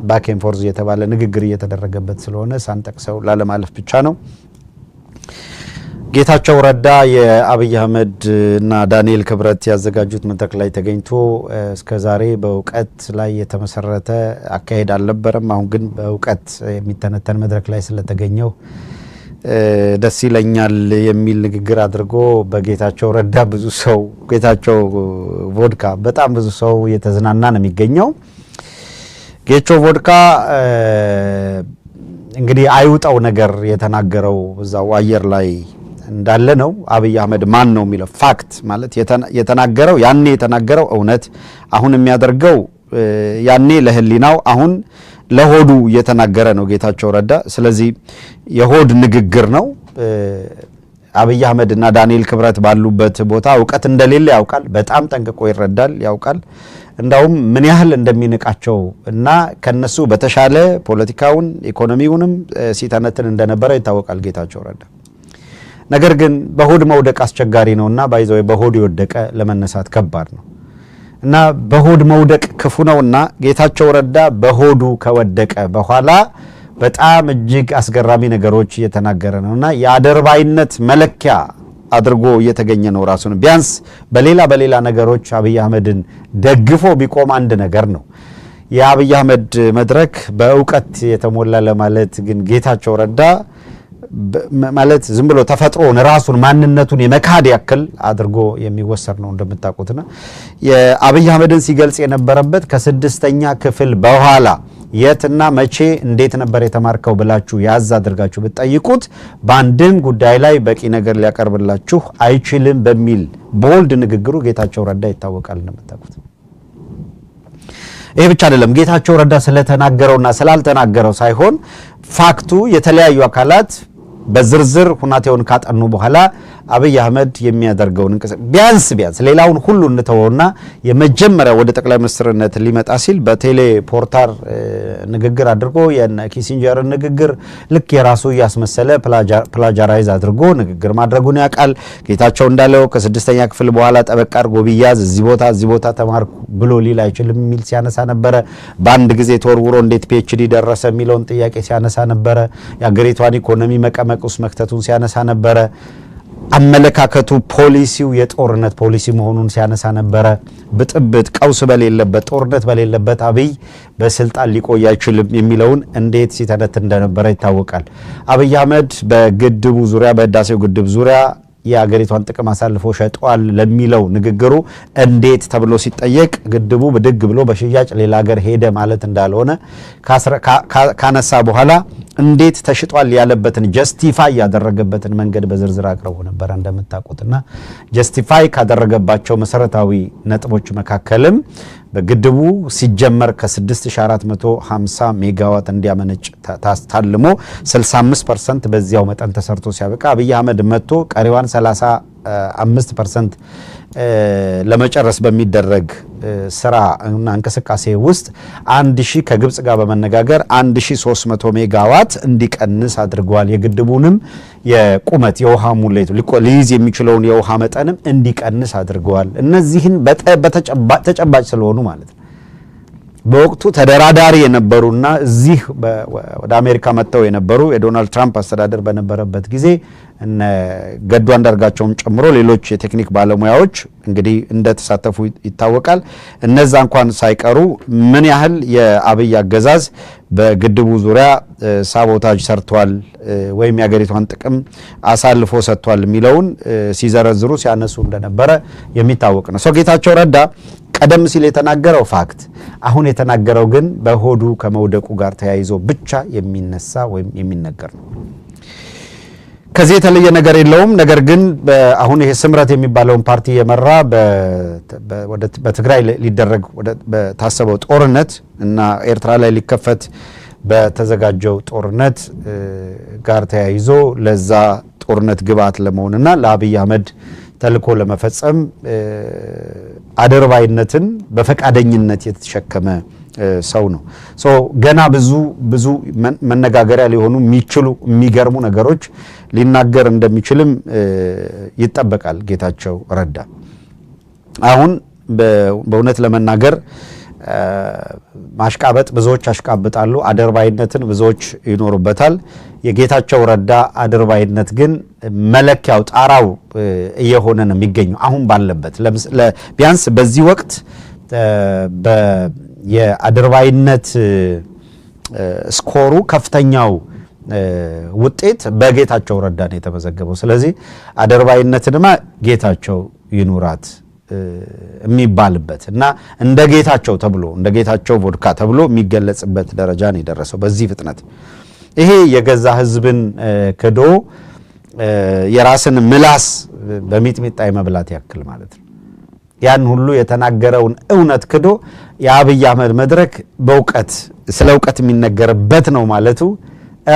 ባክ ኤንድ ፎርዝ የተባለ ንግግር እየተደረገበት ስለሆነ ሳንጠቅሰው ላለማለፍ ብቻ ነው። ጌታቸው ረዳ የአብይ አህመድ እና ዳንኤል ክብረት ያዘጋጁት መድረክ ላይ ተገኝቶ እስከዛሬ በእውቀት ላይ የተመሰረተ አካሄድ አልነበረም። አሁን ግን በእውቀት የሚተነተን መድረክ ላይ ስለተገኘው ደስ ይለኛል የሚል ንግግር አድርጎ በጌታቸው ረዳ ብዙ ሰው ጌታቸው ቮድካ በጣም ብዙ ሰው እየተዝናና ነው የሚገኘው። ጌቾ ቮድካ እንግዲህ አይውጣው ነገር የተናገረው እዛው አየር ላይ እንዳለ ነው። አብይ አህመድ ማን ነው የሚለው ፋክት ማለት የተናገረው ያኔ የተናገረው እውነት አሁን የሚያደርገው ያኔ ለህሊናው አሁን ለሆዱ እየተናገረ ነው ጌታቸው ረዳ። ስለዚህ የሆድ ንግግር ነው። አብይ አህመድ እና ዳንኤል ክብረት ባሉበት ቦታ እውቀት እንደሌለ ያውቃል። በጣም ጠንቅቆ ይረዳል፣ ያውቃል። እንዳውም ምን ያህል እንደሚንቃቸው እና ከነሱ በተሻለ ፖለቲካውን ኢኮኖሚውንም ሲተነትን እንደነበረ ይታወቃል ጌታቸው ረዳ። ነገር ግን በሆድ መውደቅ አስቸጋሪ ነውና ባይዘው በሆድ ይወደቀ ለመነሳት ከባድ ነው እና በሆድ መውደቅ ክፉ ነውና ጌታቸው ረዳ በሆዱ ከወደቀ በኋላ በጣም እጅግ አስገራሚ ነገሮች እየተናገረ ነውና የአደርባይነት መለኪያ አድርጎ እየተገኘ ነው ራሱን። ቢያንስ በሌላ ነገሮች አብይ አህመድን ደግፎ ቢቆም አንድ ነገር ነው። የአብይ አህመድ መድረክ በእውቀት የተሞላ ለማለት ግን ጌታቸው ረዳ ማለት ዝም ብሎ ተፈጥሮን ራሱን ማንነቱን የመካድ ያክል አድርጎ የሚወሰድ ነው እንደምታውቁትና የአብይ አህመድን ሲገልጽ የነበረበት ከስድስተኛ ክፍል በኋላ የትና መቼ እንዴት ነበር የተማርከው ብላችሁ ያዝ አድርጋችሁ ብትጠይቁት በአንድም ጉዳይ ላይ በቂ ነገር ሊያቀርብላችሁ አይችልም በሚል ቦልድ ንግግሩ ጌታቸው ረዳ ይታወቃል እንደምታውቁት። ይሄ ብቻ አይደለም። ጌታቸው ረዳ ስለተናገረውና ስላልተናገረው ሳይሆን ፋክቱ የተለያዩ አካላት በዝርዝር ሁናቴውን ካጠኑ በኋላ አብይ አህመድ የሚያደርገውን ቢያንስ ሌላውን ሁሉ እንተወውና የመጀመሪያ ወደ ጠቅላይ ሚኒስትርነት ሊመጣ ሲል በቴሌፖርታር ንግግር አድርጎ የኪሲንጀር ንግግር ልክ የራሱ ያስመሰለ ፕላጃራይዝ አድርጎ ንግግር ማድረጉን ያውቃል። ጌታቸው እንዳለው ከስድስተኛ ክፍል በኋላ ጠበቅ አድርጎ ቢያዝ እዚህ ቦታ ተማርኩ ብሎ ሊል አይችልም የሚል ሲያነሳ ነበረ። በአንድ ጊዜ ተወርውሮ እንዴት ፒኤችዲ ደረሰ የሚለውን ጥያቄ ሲያነሳ ነበረ። የአገሪቷን ኢኮኖሚ መቀመቅ ውስጥ መክተቱን ሲያነሳ ነበረ። አመለካከቱ ፖሊሲው የጦርነት ፖሊሲ መሆኑን ሲያነሳ ነበረ። ብጥብጥ ቀውስ በሌለበት ጦርነት በሌለበት አብይ በስልጣን ሊቆይ አይችልም የሚለውን እንዴት ሲተነትን እንደነበረ ይታወቃል። አብይ አህመድ በግድቡ ዙሪያ በህዳሴው ግድብ ዙሪያ የአገሪቷን ጥቅም አሳልፎ ሸጧል ለሚለው ንግግሩ እንዴት ተብሎ ሲጠየቅ ግድቡ ብድግ ብሎ በሽያጭ ሌላ ሀገር ሄደ ማለት እንዳልሆነ ካነሳ በኋላ እንዴት ተሽጧል ያለበትን ጀስቲፋይ ያደረገበትን መንገድ በዝርዝር አቅርቦ ነበር እንደምታውቁትና ጀስቲፋይ ካደረገባቸው መሰረታዊ ነጥቦች መካከልም በግድቡ ሲጀመር ከ6450 ሜጋዋት እንዲያመነጭ ታልሞ 65% በዚያው መጠን ተሰርቶ ሲያበቃ አብይ አህመድ መጥቶ ቀሪዋን 35% ለመጨረስ በሚደረግ ስራ እና እንቅስቃሴ ውስጥ 1000 ከግብጽ ጋር በመነጋገር 1300 ሜጋዋት እንዲቀንስ አድርጓል። የግድቡንም የቁመት የውሃ ሙሌት ሊይዝ የሚችለውን የውሃ መጠንም እንዲቀንስ አድርገዋል። እነዚህን በተጨባጭ ስለሆኑ ማለት ነው። በወቅቱ ተደራዳሪ የነበሩና እዚህ ወደ አሜሪካ መጥተው የነበሩ የዶናልድ ትራምፕ አስተዳደር በነበረበት ጊዜ እነ ገዱ አንዳርጋቸውም ጨምሮ ሌሎች የቴክኒክ ባለሙያዎች እንግዲህ እንደተሳተፉ ይታወቃል። እነዛ እንኳን ሳይቀሩ ምን ያህል የአብይ አገዛዝ በግድቡ ዙሪያ ሳቦታጅ ሰርቷል ወይም የሀገሪቷን ጥቅም አሳልፎ ሰጥቷል የሚለውን ሲዘረዝሩ ሲያነሱ እንደነበረ የሚታወቅ ነው። ሰው ጌታቸው ረዳ ቀደም ሲል የተናገረው ፋክት አሁን የተናገረው ግን በሆዱ ከመውደቁ ጋር ተያይዞ ብቻ የሚነሳ ወይም የሚነገር ነው። ከዚህ የተለየ ነገር የለውም። ነገር ግን አሁን ይሄ ስምረት የሚባለውን ፓርቲ የመራ በትግራይ ሊደረግ በታሰበው ጦርነት እና ኤርትራ ላይ ሊከፈት በተዘጋጀው ጦርነት ጋር ተያይዞ ለዛ ጦርነት ግብዓት ለመሆንና ለአብይ አህመድ ተልኮ ለመፈጸም አደርባይነትን በፈቃደኝነት የተሸከመ ሰው ነው ገና ብዙ መነጋገሪያ ሊሆኑ የሚችሉ የሚገርሙ ነገሮች ሊናገር እንደሚችልም ይጠበቃል ጌታቸው ረዳ አሁን በእውነት ለመናገር ማሽቃበጥ ብዙዎች አሽቃብጣሉ አደርባይነትን ብዙዎች ይኖሩበታል የጌታቸው ረዳ አደርባይነት ግን መለኪያው ጣራው እየሆነ ነው የሚገኘው አሁን ባለበት ቢያንስ በዚህ ወቅት የአደርባይነት ስኮሩ ከፍተኛው ውጤት በጌታቸው ረዳ ነው የተመዘገበው ስለዚህ አደርባይነትንማ ጌታቸው ይኑራት የሚባልበት እና እንደ ጌታቸው ተብሎ እንደ ጌታቸው ቮድካ ተብሎ የሚገለጽበት ደረጃ ነው የደረሰው በዚህ ፍጥነት ይሄ የገዛ ህዝብን ክዶ የራስን ምላስ በሚጥሚጣ የመብላት ያክል ማለት ነው ያን ሁሉ የተናገረውን እውነት ክዶ የአብይ አህመድ መድረክ በእውቀት ስለ እውቀት የሚነገርበት ነው ማለቱ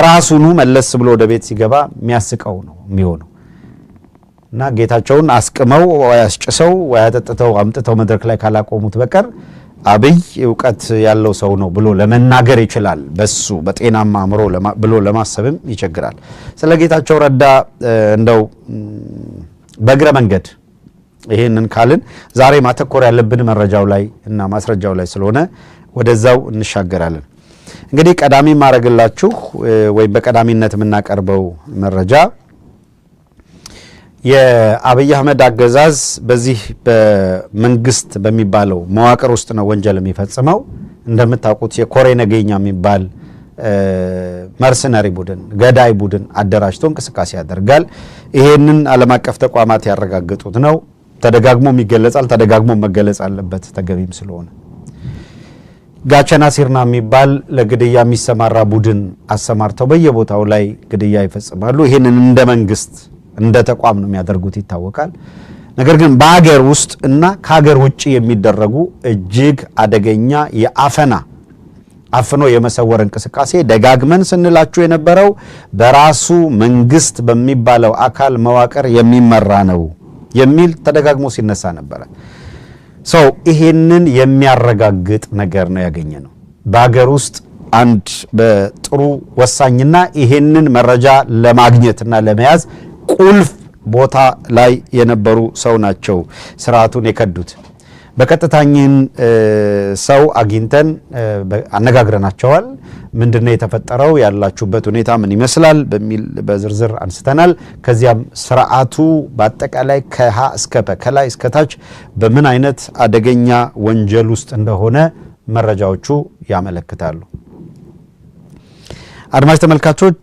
ራሱኑ መለስ ብሎ ወደ ቤት ሲገባ የሚያስቀው ነው የሚሆነው እና ጌታቸውን አስቀመው ያስጨሰው ያጠጥተው አምጥተው መድረክ ላይ ካላቆሙት በቀር አብይ እውቀት ያለው ሰው ነው ብሎ ለመናገር ይችላል በሱ በጤናማ አምሮ ብሎ ለማሰብም ይቸግራል ስለ ጌታቸው ረዳ እንደው በእግረ መንገድ ይሄንን ካልን ዛሬ ማተኮር ያለብን መረጃው ላይ እና ማስረጃው ላይ ስለሆነ ወደዛው እንሻገራለን እንግዲህ ቀዳሚ ማረግላችሁ ወይ በቀዳሚነት የምናቀርበው መረጃ የአብይ አህመድ አገዛዝ በዚህ በመንግስት በሚባለው መዋቅር ውስጥ ነው ወንጀል የሚፈጽመው እንደምታውቁት የኮሬ ነገኛ የሚባል መርሰናሪ ቡድን ገዳይ ቡድን አደራጅቶ እንቅስቃሴ ያደርጋል ይሄንን ዓለም አቀፍ ተቋማት ያረጋግጡት ነው ተደጋግሞ የሚገለጻል ተደጋግሞ መገለጽ አለበት ተገቢም ስለሆነ ጋቸና ሲርና የሚባል ለግድያ የሚሰማራ ቡድን አሰማርተው በየቦታው ላይ ግድያ ይፈጽማሉ ይሄንን እንደ መንግስት እንደ ተቋም ነው የሚያደርጉት ይታወቃል ነገር ግን በአገር ውስጥ እና ከሀገር ውጪ የሚደረጉ እጅግ አደገኛ የአፈና አፍኖ የመሰወር እንቅስቃሴ ደጋግመን ስንላችሁ የነበረው በራሱ መንግስት በሚባለው አካል መዋቅር የሚመራ ነው የሚል ተደጋግሞ ሲነሳ ነበር ይሄንን የሚያረጋግጥ ነገር ነው ያገኘነው በአገር ውስጥ አንድ በጥሩ ወሳኝና ይሄንን መረጃ ለማግኘትና ለመያዝ ቁልፍ ቦታ ላይ የነበሩ ሰው ናቸው ስርዓቱን የከዱት በቀጥታኝን ሰው አግኝተን አነጋግረናቸዋል ምንድነው የተፈጠረው ያላችሁበት ሁኔታ ምን ይመስላል በሚል በዝርዝር አንስተናል ከዚያም ስርዓቱ በአጠቃላይ ከሀ እስከ ፐ ከላይ እስከ ታች በምን አይነት አደገኛ ወንጀል ውስጥ እንደሆነ መረጃዎቹ ያመለክታሉ አድማጭ ተመልካቾች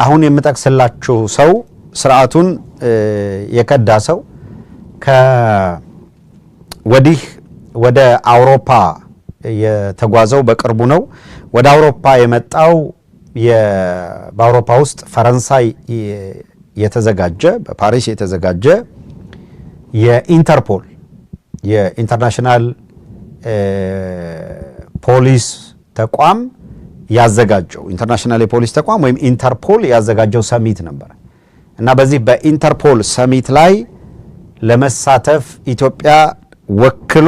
አሁን የምጠቅስላችሁ ሰው ስርዓቱን የከዳ ሰው ከወዲህ ወደ አውሮፓ የተጓዘው በቅርቡ ነው ወደ አውሮፓ የመጣው በአውሮፓ ውስጥ ፈረንሳይ የተዘጋጀ በፓሪስ የተዘጋጀ የኢንተርፖል የኢንተርናሽናል ፖሊስ ተቋም ያዘጋጀው ኢንተርናሽናል የፖሊስ ተቋም ወይም ኢንተርፖል ያዘጋጀው ሰሚት ነበር እና በዚህ በኢንተርፖል ሰሚት ላይ ለመሳተፍ ኢትዮጵያ ወክሎ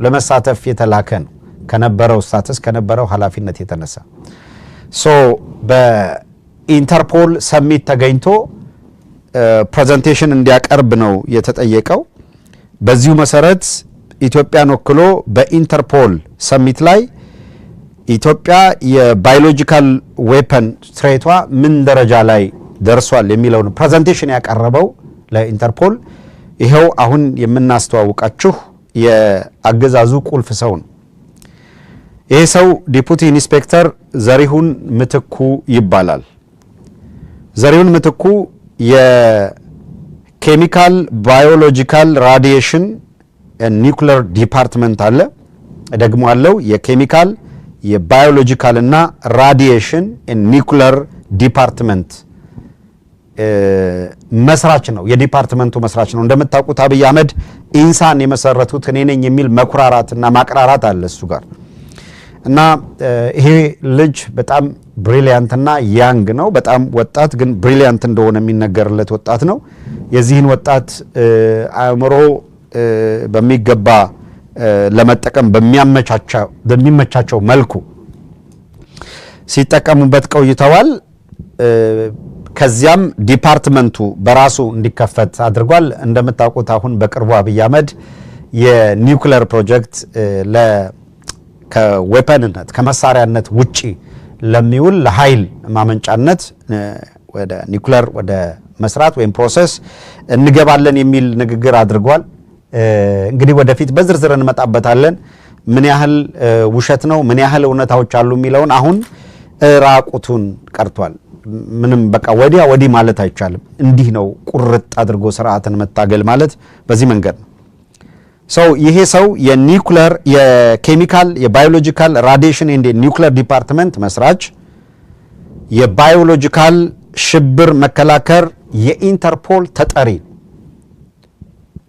ለመሳተፍ የተላከ ነው ከነበረው ስታተስ ከነበረው ኃላፊነት የተነሳ በኢንተርፖል ሰሚት ተገኝቶ ፕሬዘንቴሽን እንዲያቀርብ ነው የተጠየቀው በዚሁ መሰረት ኢትዮጵያን ወክሎ በኢንተርፖል ሰሚት ላይ ኢትዮጵያ የባዮሎጂካል ዌፐን ትሬቷ ምን ደረጃ ላይ ደርሷል የሚለውን ፕሬዘንቴሽን ያቀረበው ለኢንተርፖል ይሄው አሁን የምናስተዋውቃችሁ የአገዛዙ ቁልፍ ሰው ነው ይሄ ሰው ዲፑቲ ኢንስፔክተር ዘሪሁን ምትኩ ይባላል ዘሪሁን ምትኩ የኬሚካል ባዮሎጂካል ራዲዬሽን ኒውክሌር ዲፓርትመንት አለ ደግሞ አለው የኬሚካል የባዮሎጂካል እና ራዲዬሽን ኒውክሌር ዲፓርትመንት መስራች ነው የዲፓርትመንቱ መስራች ነው እንደምታውቁት አብይ አህመድ ኢንሳን የመሰረቱት እኔ ነኝ የሚል መኩራራትና ማቅራራት አለ እሱ ጋር እና ይሄ ልጅ በጣም ብሪሊያንትና ያንግ ነው በጣም ወጣት ግን ብሪሊያንት እንደሆነ የሚነገርለት ወጣት ነው የዚህን ወጣት አእምሮ በሚገባ ለመጠቀም በሚመቻቸው መልኩ ሲጠቀሙበት ቆይተዋል። ከዚያም ዲፓርትመንቱ በራሱ እንዲከፈት አድርጓል። እንደምታውቁት አሁን በቅርቡ አብይ አህመድ የኒውክሌር ፕሮጀክት ከዌፐንነት ከመሳሪያነት ውጪ ለሚውል ለኃይል ማመንጫነት ወደ ኒውክሌር ወደ መስራት ወይም ፕሮሰስ እንገባለን የሚል ንግግር አድርጓል። እንግዲህ ወደፊት በዝርዝር እንመጣበታለን። ምን ያህል ውሸት ነው ምን ያህል እውነታዎች አሉ የሚለውን አሁን ራቁቱን ቀርቷል። ምንም በቃ ወዲያ ወዲህ ማለት አይቻልም። እንዲህ ነው ቁርጥ አድርጎ ስርዓትን መታገል ማለት በዚህ መንገድ ነው። ይሄ ሰው የኒውክሌር የኬሚካል የባዮሎጂካል ራዲዬሽን ኤንድ ኒውክሌር ዲፓርትመንት መስራች፣ የባዮሎጂካል ሽብር መከላከል የኢንተርፖል ተጠሪ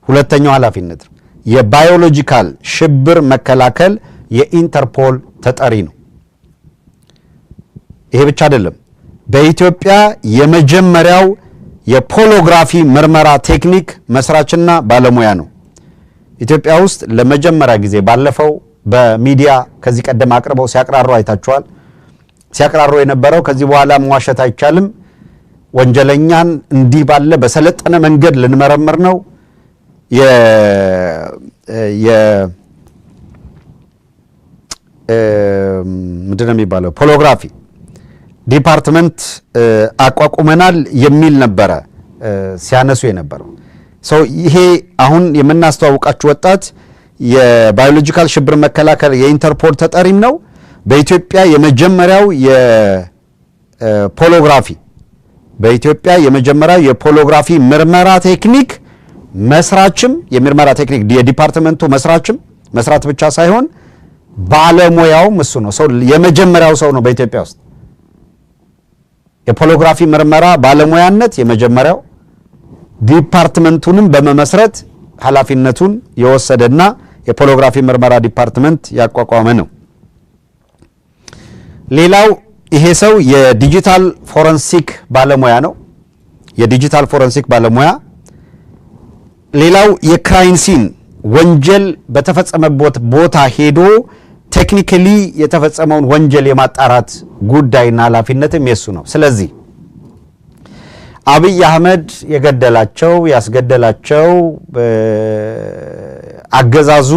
ሁለተኛው ኃላፊነት የባዮሎጂካል ሽብር መከላከል የኢንተርፖል ተጠሪ ነው። ይሄ ብቻ አይደለም። በኢትዮጵያ የመጀመሪያው የፖሎግራፊ ምርመራ ቴክኒክ መስራችና ባለሙያ ነው። ኢትዮጵያ ውስጥ ለመጀመሪያ ጊዜ ባለፈው በሚዲያ ከዚህ ቀደም አቅርበው ሲያቀራሩ አይታችኋል። ሲያቀራሩ የነበረው ከዚህ በኋላ መዋሸት አይቻልም፣ ወንጀለኛን እንዲህ ባለ በሰለጠነ መንገድ ልንመረምር ነው፣ ምንድነው የሚባለው ፖሎግራፊ ዲፓርትመንት አቋቁመናል የሚል ነበረ ሲያነሱ የነበረው። ይሄ አሁን የምናስተዋውቃችሁ ወጣት የባዮሎጂካል ሽብር መከላከል የኢንተርፖል ተጠሪም ነው። በኢትዮጵያ የመጀመሪያው የፖሎግራፊ ምርመራ ቴክኒክ መስራችም የምርመራ ቴክኒክ የዲፓርትመንቱ መስራት ብቻ ሳይሆን ባለሙያውም እሱ ነው። የመጀመሪያው ሰው ነው በኢትዮጵያ ውስጥ የፖሎግራፊ ምርመራ ባለሙያነት የመጀመሪያው ዲፓርትመንቱንም በመመስረት ኃላፊነቱን የወሰደና የፖሎግራፊ ምርመራ ዲፓርትመንት ያቋቋመ ነው። ሌላው ይሄ ሰው የዲጂታል ፎረንሲክ ባለሙያ ነው። የዲጂታል ፎረንሲክ ባለሙያ። ሌላው የክራይም ሲን ወንጀል በተፈጸመበት ቦታ ሄዶ ቴክኒካሊ የተፈጸመውን ወንጀል የማጣራት ጉዳይና ኃላፊነትም የሱ ነው። ስለዚህ አብይ አህመድ የገደላቸው ያስገደላቸው አገዛዙ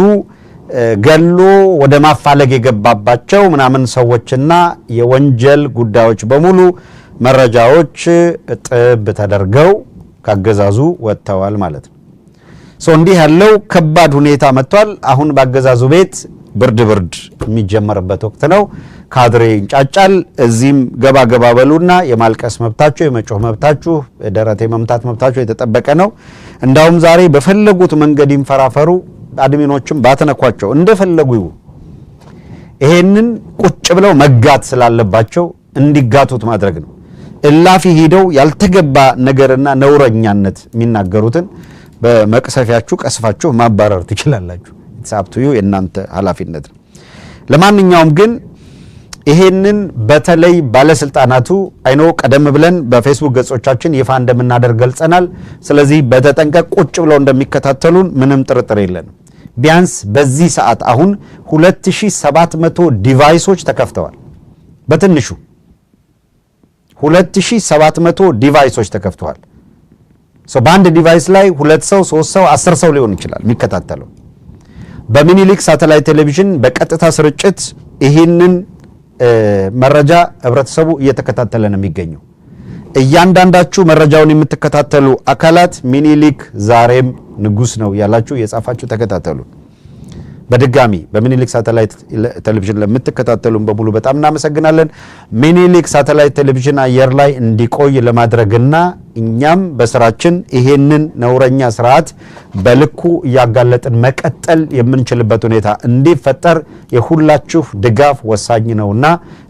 ገሎ ወደ ማፋለግ የገባባቸው ምናምን ሰዎችና የወንጀል ጉዳዮች በሙሉ መረጃዎች ጥብ ተደርገው ካገዛዙ ወጥተዋል ማለት ነው። እንዲህ ያለው ከባድ ሁኔታ መጥቷል። አሁን ባገዛዙ ቤት ብርድ የሚጀመርበት ወቅት ነው። ካድሬ እንጫጫል። እዚህም ገባ በሉና የማልቀስ መብታችሁ የመጮህ መብታችሁ ደረቴ መምታት መብታችሁ የተጠበቀ ነው። እንዳውም ዛሬ በፈለጉት መንገድ ይንፈራፈሩ፣ አድሚኖችም ባተነኳቸው እንደፈለጉ ይው ይሄንን ቁጭ ብለው መጋት ስላለባቸው እንዲጋቱት ማድረግ ነው። እላፊ ሄደው ያልተገባ ነገርና ነውረኛነት የሚናገሩትን በመቅሰፊያችሁ ቀስፋችሁ ማባረር ትችላላችሁ። ኢትሳፕቱዩ የእናንተ ኃላፊነት ነው። ለማንኛውም ግን ይሄንን በተለይ ባለስልጣናቱ አይኖ ቀደም ብለን በፌስቡክ ገጾቻችን ይፋ እንደምናደርግ ገልጸናል። ስለዚህ በተጠንቀቅ ቁጭ ብለው እንደሚከታተሉን ምንም ጥርጥር የለንም። ቢያንስ በዚህ ሰዓት አሁን 2700 ዲቫይሶች ተከፍተዋል። በትንሹ 2700 ዲቫይሶች ተከፍተዋል። በአንድ ዲቫይስ ላይ 2 ሰው 3 ሰው 10 ሰው ሊሆን ይችላል የሚከታተለው። በሚኒሊክ ሳተላይት ቴሌቪዥን በቀጥታ ስርጭት ይህንን መረጃ ህብረተሰቡ እየተከታተለ ነው የሚገኘው። እያንዳንዳችሁ መረጃውን የምትከታተሉ አካላት ሚኒሊክ ዛሬም ንጉስ ነው ያላችሁ የጻፋችሁ ተከታተሉ። በድጋሚ በሚኒሊክ ሳተላይት ቴሌቪዥን ለምትከታተሉን በሙሉ በጣም እናመሰግናለን። ሚኒሊክ ሳተላይት ቴሌቪዥን አየር ላይ እንዲቆይ ለማድረግና እኛም በስራችን ይሄንን ነውረኛ ስርዓት በልኩ እያጋለጥን መቀጠል የምንችልበት ሁኔታ እንዲፈጠር የሁላችሁ ድጋፍ ወሳኝ ነውና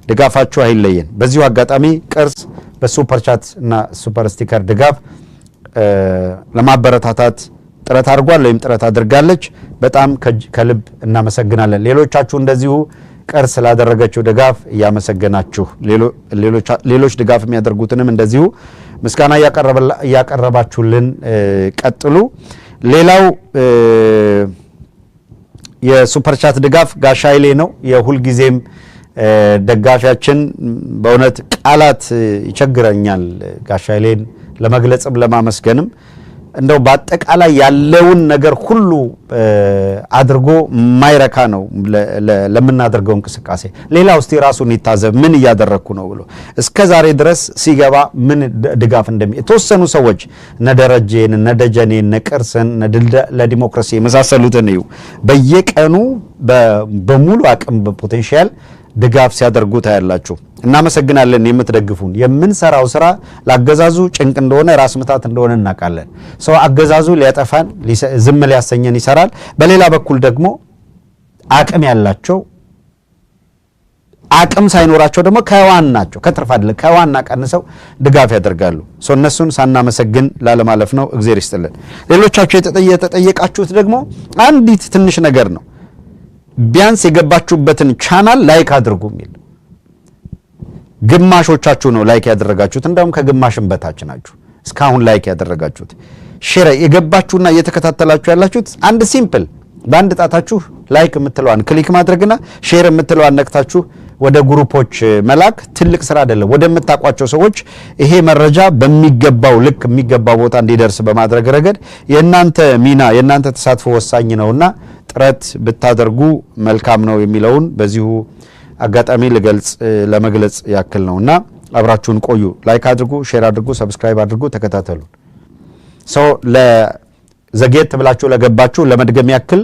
ድጋፋችሁ አይለየን። በዚሁ አጋጣሚ ቅርስ በሱፐር ቻት እና ሱፐር ስቲከር ድጋፍ ለማበረታታት ጥረት አድርጓል ወይም ጥረት አድርጋለች። በጣም ከልብ እናመሰግናለን። ሌሎቻችሁ እንደዚሁ ቅርስ ስላደረገችው ድጋፍ እያመሰገናችሁ ሌሎች ድጋፍ የሚያደርጉትንም እንደዚሁ ምስጋና እያቀረባችሁልን ቀጥሉ። ሌላው የሱፐር ቻት ድጋፍ ጋሻ ኃይሌ ነው የሁል ጊዜም ደጋፊያችን በእውነት ቃላት ይቸግረኛል ጋሻ ኃይሌን ለመግለጽም ለማመስገንም እንደው በአጠቃላይ ያለውን ነገር ሁሉ አድርጎ ማይረካ ነው ለምናደርገው እንቅስቃሴ ሌላው እስቲ ራሱን ይታዘብ ምን ያደረኩ ነው ብሎ እስከ ዛሬ ድረስ ሲገባ ምን ድጋፍ የተወሰኑ ሰዎች ነደረጀን ነደጀኔን ነቀርሰን ለዲሞክራሲ መሳሰሉትን ነው በየቀኑ በሙሉ አቅም በፖቴንሻል ድጋፍ ሲያደርጉ ታያላችሁ እናመሰግናለን የምትደግፉን የምንሰራው ስራ ለአገዛዙ ጭንቅ እንደሆነ ራስ ምታት እንደሆነ እናቃለን ሰው አገዛዙ ሊያጠፋን ዝም ሊያሰኘን ይሰራል በሌላ በኩል ደግሞ አቅም ያላቸው አቅም ሳይኖራቸው ደግሞ ከዋናቸው ከትርፍ አይደለም ከዋና ቀንሰው ድጋፍ ያደርጋሉ ሰው እነሱን ሳናመሰግን ላለማለፍ ነው እግዚአብሔር ይስጥልን ሌሎቻችሁ የተጠየቃችሁት ደግሞ አንዲት ትንሽ ነገር ነው ቢያንስ የገባችሁበትን ቻናል ላይክ አድርጉ ሚል ግማሾቻችሁ ነው ላይክ ያደረጋችሁት እንደውም ከግማሽም በታች ናችሁ እስካሁን ላይክ ያደረጋችሁት ሼር የገባችሁና እየተከታተላችሁ ያላችሁት አንድ ሲምፕል በአንድ ጣታችሁ ላይክ የምትለዋን ክሊክ ማድረግና ሼር የምትለዋን ነክታችሁ ወደ ግሩፖች መላክ ትልቅ ስራ አይደለም ወደምታቋቸው ሰዎች ይሄ መረጃ በሚገባው ልክ የሚገባው ቦታ እንዲደርስ በማድረግ ረገድ የእናንተ ሚና የእናንተ ተሳትፎ ወሳኝ ነውና ጥረት ብታደርጉ መልካም ነው የሚለውን በዚሁ አጋጣሚ ለመግለጽ ያክል ነውና አብራችሁን ቆዩ ላይክ አድርጉ ሼር አድርጉ ሰብስክራይብ አድርጉ ተከታተሉ ሰው ለዘጌት ብላችሁ ለገባችሁ ለመድገም ያክል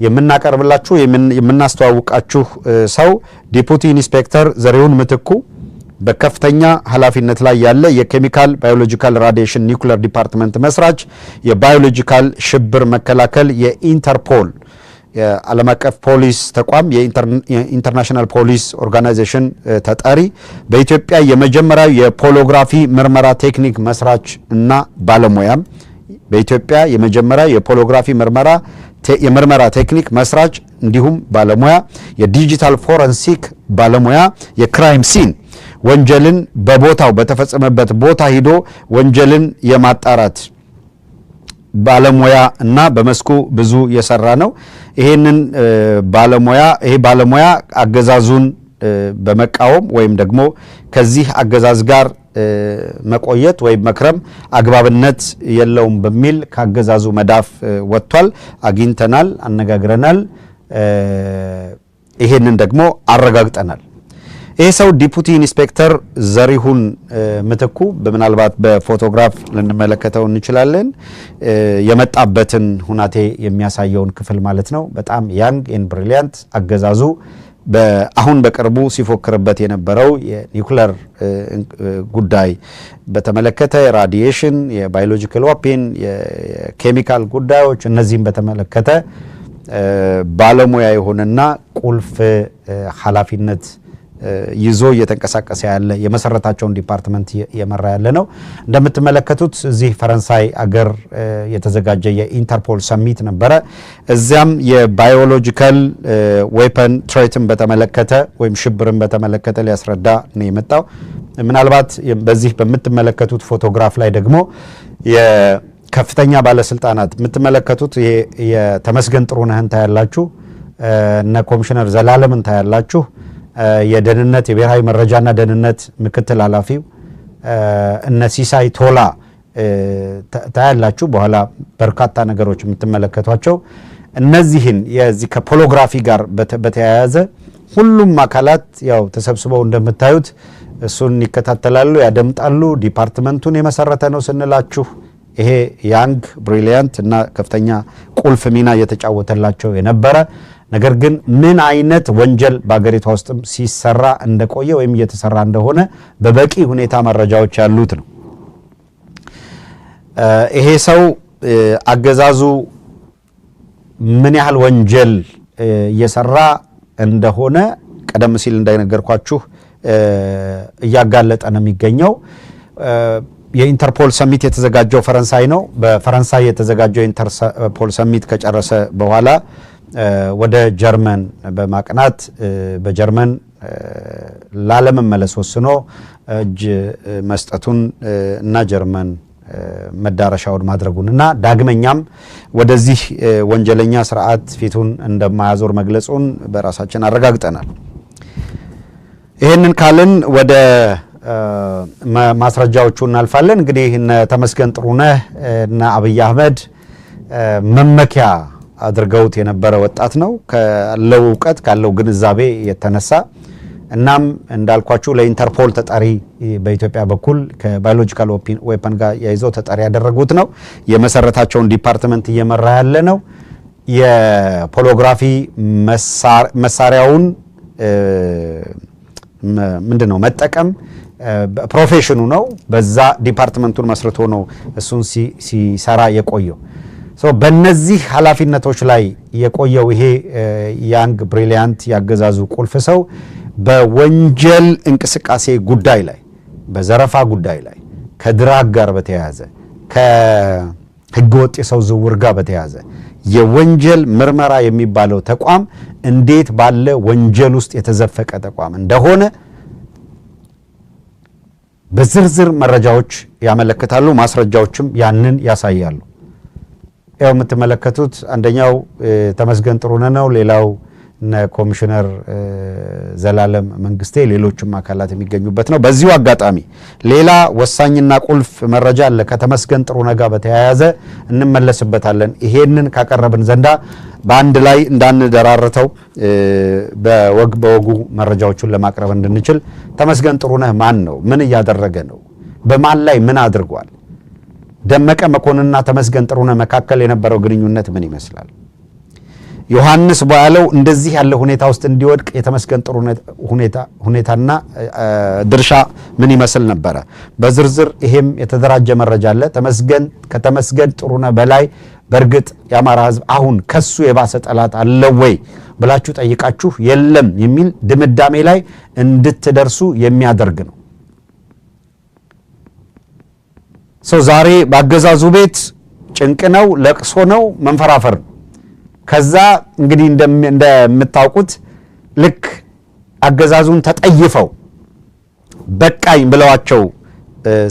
የምናቀርብላችሁ የምናስተዋውቃችሁ ሰው ዲፑቲ ኢንስፔክተር ዘሪሁን ምትኩ በከፍተኛ ኃላፊነት ላይ ያለ የኬሚካል ባዮሎጂካል ራዲዬሽን ኒውክሌር ዲፓርትመንት መስራች የባዮሎጂካል ሽብር መከላከል የኢንተርፖል የዓለም አቀፍ ፖሊስ ተቋም የኢንተርናሽናል ፖሊስ ኦርጋናይዜሽን ተጠሪ በኢትዮጵያ የመጀመሪያው የፖሎግራፊ ምርመራ ቴክኒክ መስራች እና ባለሙያም በኢትዮጵያ የመጀመሪያው የፖሎግራፊ የምርመራ ቴክኒክ መስራች እንዲሁም ባለሙያ የዲጂታል ፎረንሲክ ባለሙያ የክራይም ሲን ወንጀልን በቦታው በተፈጸመበት ቦታ ሂዶ ወንጀልን የማጣራት ባለሙያ እና በመስኩ ብዙ የሰራ ነው ይሄንን ባለሙያ አገዛዙን በመቃወም ወይም ደግሞ ከዚህ አገዛዝ ጋር መቆየት ወይም መክረም አግባብነት የለውም በሚል ካገዛዙ መዳፍ ወጥቷል አግኝተናል አነጋግረናል ይሄንን ደግሞ አረጋግጠናል ይሄ ሰው ዲፑቲ ኢንስፔክተር ዘሪሁን ምትኩ በመናልባት በፎቶግራፍ ልንመለከተው እንችላለን የመጣበትን ሁናቴ የሚያሳየውን ክፍል ማለት ነው በጣም ያንግ ኤንድ ብሪሊያንት አገዛዙ አሁን በቅርቡ ሲፎክርበት የነበረው የኒውክሌር ጉዳይ በተመለከተ ራዲዬሽን የባዮሎጂካል ዌፐን የኬሚካል ጉዳዮች እነዚህን በተመለከተ ባለሙያ የሆነና ቁልፍ ኃላፊነት ይዞ እየተንቀሳቀሰ ያለ የመሰረታቸውን ዲፓርትመንት የመራ ያለ ነው እንደምትመለከቱት እዚህ ፈረንሳይ አገር የተዘጋጀ የኢንተርፖል ሰሚት ነበረ እዚያም የባዮሎጂካል ዌፐን ትሬትን በተመለከተ ወይም ሽብርን በተመለከተ ሊያስረዳ ነው የመጣው ምናልባት በዚህ በምትመለከቱት ፎቶግራፍ ላይ ደግሞ የከፍተኛ ባለስልጣናት የምትመለከቱት የተመስገን ጥሩነህን ታያላችሁ እና ኮሚሽነር ዘላለምን ታያላችሁ የደህንነት የብሔራዊ መረጃና ደህንነት ምክትል ኃላፊው እነ ሲሳይ ቶላ ታያላችሁ በኋላ በርካታ ነገሮች የምትመለከቷቸው እነዚህን የዚህ ከፖሎግራፊ ጋር በተያያዘ ሁሉም አካላት ያው ተሰብስበው እንደምታዩት እሱን ይከታተላሉ ያደምጣሉ ዲፓርትመንቱን የመሰረተ ነው ስንላችሁ ይሄ ያንግ ብሪሊያንት እና ከፍተኛ ቁልፍ ሚና የተጫወተላቸው የነበረ ነገር ግን ምን አይነት ወንጀል በአገሪቷ ውስጥም ሲሰራ እንደቆየ ወይም እየተሰራ እንደሆነ በበቂ ሁኔታ መረጃዎች ያሉት ነው ይሄ ሰው አገዛዙ ምን ያህል ወንጀል እየሰራ እንደሆነ ቀደም ሲል እንዳይነገርኳችሁ እያጋለጠ ነው የሚገኘው የኢንተርፖል ሰሚት የተዘጋጀው ፈረንሳይ ነው በፈረንሳይ የተዘጋጀው ኢንተርፖል ሰሚት ከጨረሰ በኋላ ወደ ጀርመን በማቅናት በጀርመን ላለመመለስ ወስኖ እጅ መስጠቱን እና ጀርመን መዳረሻውን ማድረጉንና ዳግመኛም ወደዚህ ወንጀለኛ ስርዓት ፊቱን እንደማያዞር መግለጹን በራሳችን አረጋግጠናል። ይሄንን ካልን ወደ ማስረጃዎቹ እናልፋለን። እንግዲህ እነ ተመስገን ጥሩነህ እና አብይ አህመድ መመኪያ አድርገውት የነበረ ወጣት ነው ካለው ዕውቀት ካለው ግንዛቤ የተነሳ እናም እንዳልኳችሁ ለኢንተርፖል ተጣሪ በኢትዮጵያ በኩል ከባዮሎጂካል ዌፐን ጋር ያይዘው ተጣሪ ያደረጉት ነው። የመሰረታቸውን ዲፓርትመንት እየመራ ያለ ነው። የፖሎግራፊ መሳሪያውን ምንድነው መጠቀም ፕሮፌሽኑ ነው። በዛ ዲፓርትመንቱን መስርቶ ነው እሱን ሲሰራ የቆየው። በእነዚህ ኃላፊነቶች ላይ የቆየው ይሄ ያንግ ብሪሊያንት ያገዛዙ ቁልፍ ሰው በወንጀል እንቅስቃሴ ጉዳይ ላይ በዘረፋ ጉዳይ ላይ ከድራግ ጋር በተያያዘ ከህገወጥ የሰው ዝውውር ጋር በተያያዘ የወንጀል ምርመራ የሚባለው ተቋም እንዴት ባለ ወንጀል ውስጥ የተዘፈቀ ተቋም እንደሆነ በዝርዝር መረጃዎች ያመለክታሉ። ማስረጃዎችም ያንን ያሳያሉ። ያው የምትመለከቱት አንደኛው ተመስገን ጥሩነህ ነው። ሌላው ኮሚሽነር ዘላለም መንግስቴ ሌሎችም አካላት የሚገኙበት ነው። በዚሁ አጋጣሚ ሌላ ወሳኝና ቁልፍ መረጃ አለ ከተመስገን ጥሩነህ ጋር በተያያዘ እንመለስበታለን። ይሄንን ካቀረብን ዘንዳ በአንድ ላይ እንዳንደራርተው በወጉ መረጃዎቹን ለማቅረብ እንድንችል ተመስገን ጥሩነህ ማን ነው? ምን እያደረገ ነው? በማን ላይ ምን አድርጓል? ደመቀ መኮንንና ተመስገን ጥሩነህ መካከል የነበረው ግንኙነት ምን ይመስላል? ዮሐንስ ቦያለው እንደዚህ ያለ ሁኔታ ውስጥ እንዲወድቅ የተመስገን ጥሩነህ ሁኔታና ድርሻ ምን ይመስል ነበረ? በዝርዝር ይሄም የተደራጀ መረጃ አለ። ከተመስገን ጥሩነህ በላይ በእርግጥ የአማራ ሕዝብ አሁን ከሱ የባሰ ጠላት አለው ወይ ብላችሁ ጠይቃችሁ የለም የሚል ድምዳሜ ላይ እንድትደርሱ የሚያደርግ ነው። ዛሬ በአገዛዙ ቤት ጭንቅ ነው፣ ለቅሶ ነው፣ መንፈራፈር ነው። ከዛ እንግዲህ እንደምታውቁት ልክ አገዛዙን ተጠይፈው በቃኝ ብለዋቸው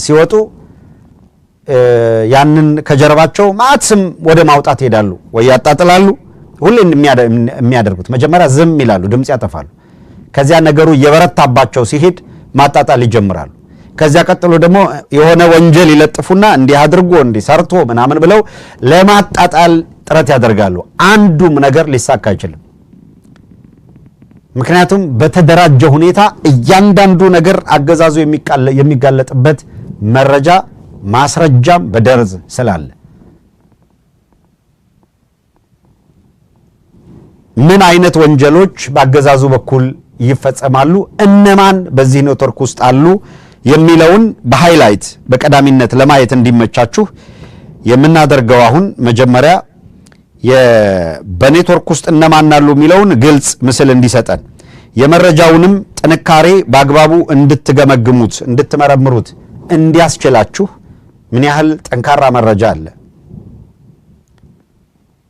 ሲወጡ ያንን ከጀርባቸው ማጥስም ወደ ማውጣት ሄዳሉ ወይ ያጣጥላሉ። ሁሌ የሚያደርጉት መጀመሪያ ዝም ይላሉ፣ ድምጽ ያጠፋሉ። ከዚያ ነገሩ እየበረታባቸው ሲሄድ ማጣጣል ይጀምራሉ። ከዚያ ቀጥሎ ደግሞ የሆነ ወንጀል ይለጥፉና እንዲህ አድርጎ እንዲህ ሰርቶ ምናምን ብለው ለማጣጣል ጥረት ያደርጋሉ። አንዱም ነገር ሊሳካ አይችልም። ምክንያቱም በተደራጀ ሁኔታ እያንዳንዱ ነገር አገዛዙ የሚጋለጥበት መረጃ ማስረጃም በደርዝ ስላለ ምን አይነት ወንጀሎች በአገዛዙ በኩል ይፈጸማሉ፣ እነማን በዚህ ኔትወርክ ውስጥ አሉ የሚለውን በሃይላይት በቀዳሚነት ለማየት እንዲመቻችሁ የምናደርገው አሁን መጀመሪያ በኔትወርክ ውስጥ እነማን አሉ የሚለውን ግልጽ ምስል እንዲሰጠን የመረጃውንም ጥንካሬ በአግባቡ እንድትገመግሙት እንድትመረምሩት እንዲያስችላችሁ ምን ያህል ጠንካራ መረጃ አለ፣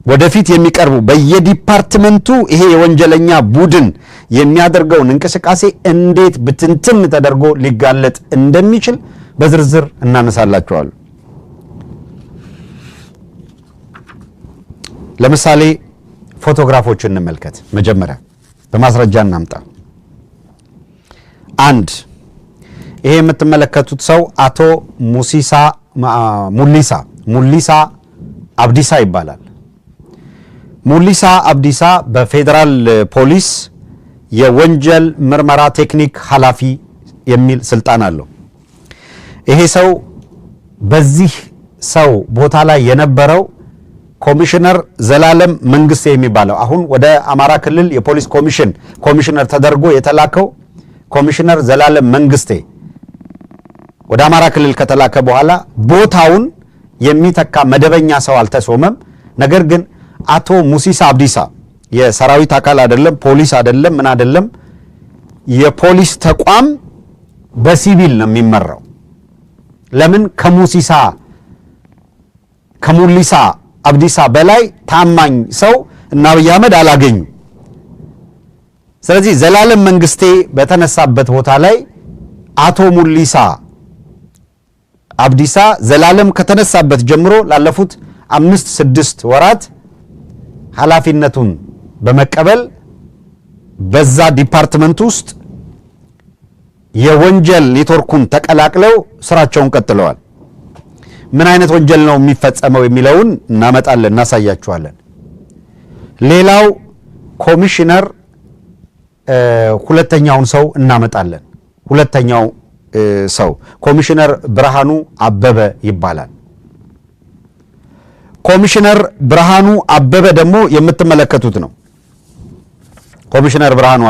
ወደፊት የሚቀርቡ በየዲፓርትመንቱ ይሄ የወንጀለኛ ቡድን የሚያደርገውን እንቅስቃሴ እንዴት ብትንትን ተደርጎ ሊጋለጥ እንደሚችል በዝርዝር እናነሳላችኋለን። ለምሳሌ ፎቶግራፎችን እንመልከት። መጀመሪያ በማስረጃ እናምጣ። አንድ ይሄ የምትመለከቱት ሰው አቶ ሙሊሳ አብዲሳ ይባላል። ሙሊሳ አብዲሳ በፌዴራል ፖሊስ የወንጀል ምርመራ ቴክኒክ ኃላፊ የሚል ስልጣን አለው። ይሄ ሰው በዚህ ሰው ቦታ ላይ የነበረው ኮሚሽነር ዘላለም መንግስቴ የሚባለው አሁን ወደ አማራ ክልል የፖሊስ ኮሚሽነር ተደርጎ የተላከው ኮሚሽነር ዘላለም መንግስቴ ወደ አማራ ክልል ከተላከ በኋላ ቦታውን የሚተካ መደበኛ ሰው አልተሾመም። ነገር ግን አቶ ሙሲሳ አብዲሳ የሰራዊት አካል አይደለም፣ ፖሊስ አይደለም፣ ምን አይደለም፣ የፖሊስ ተቋም በሲቪል ነው የሚመራው። ለምን ከሙሊሳ አብዲሳ በላይ ታማኝ ሰው እና አብይ አህመድ አላገኙ። ስለዚህ ዘላለም መንግስቴ በተነሳበት ቦታ ላይ አቶ ሙሊሳ አብዲሳ ዘላለም ከተነሳበት ጀምሮ ላለፉት 5-6 ወራት ኃላፊነቱን በመቀበል በዛ ዲፓርትመንት ውስጥ የወንጀል ኔትወርኩን ተቀላቅለው ስራቸውን ቀጥለዋል። ምን አይነት ወንጀል ነው የሚፈጸመው የሚለውን እናመጣለን፣ እናሳያችኋለን። ሌላው ኮሚሽነር ሁለተኛውን ሰው እናመጣለን። ሁለተኛው ሰው ኮሚሽነር ብርሃኑ አበበ ይባላል። ኮሚሽነር ብርሃኑ አበበ ደግሞ የምትመለከቱት ነው። ኮሚሽነር ብርሃኑ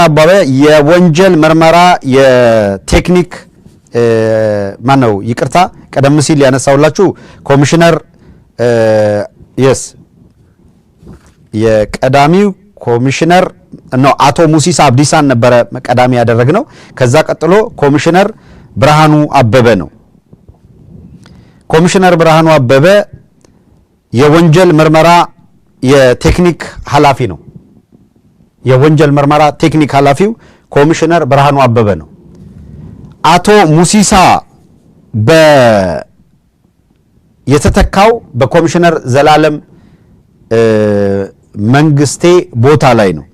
አበበ የወንጀል ምርመራ የቴክኒክ ማነው? ይቅርታ ቀደም ሲል ያነሳውላችሁ ኮሚሽነር የቀዳሚው ኮሚሽነር ነው አቶ ሙሲሳ አብዲሳን ነበረ ቀዳሚ ያደረግነው። ከዛ ቀጥሎ ኮሚሽነር ብርሃኑ አበበ ነው። ኮሚሽነር ብርሃኑ አበበ የወንጀል ምርመራ የቴክኒክ ኃላፊ ነው። የወንጀል ምርመራ ቴክኒክ ኃላፊው ኮሚሽነር ብርሃኑ አበበ ነው። አቶ ሙሲሳ የተተካው በኮሚሽነር ዘላለም መንግስቴ ቦታ ላይ ነው።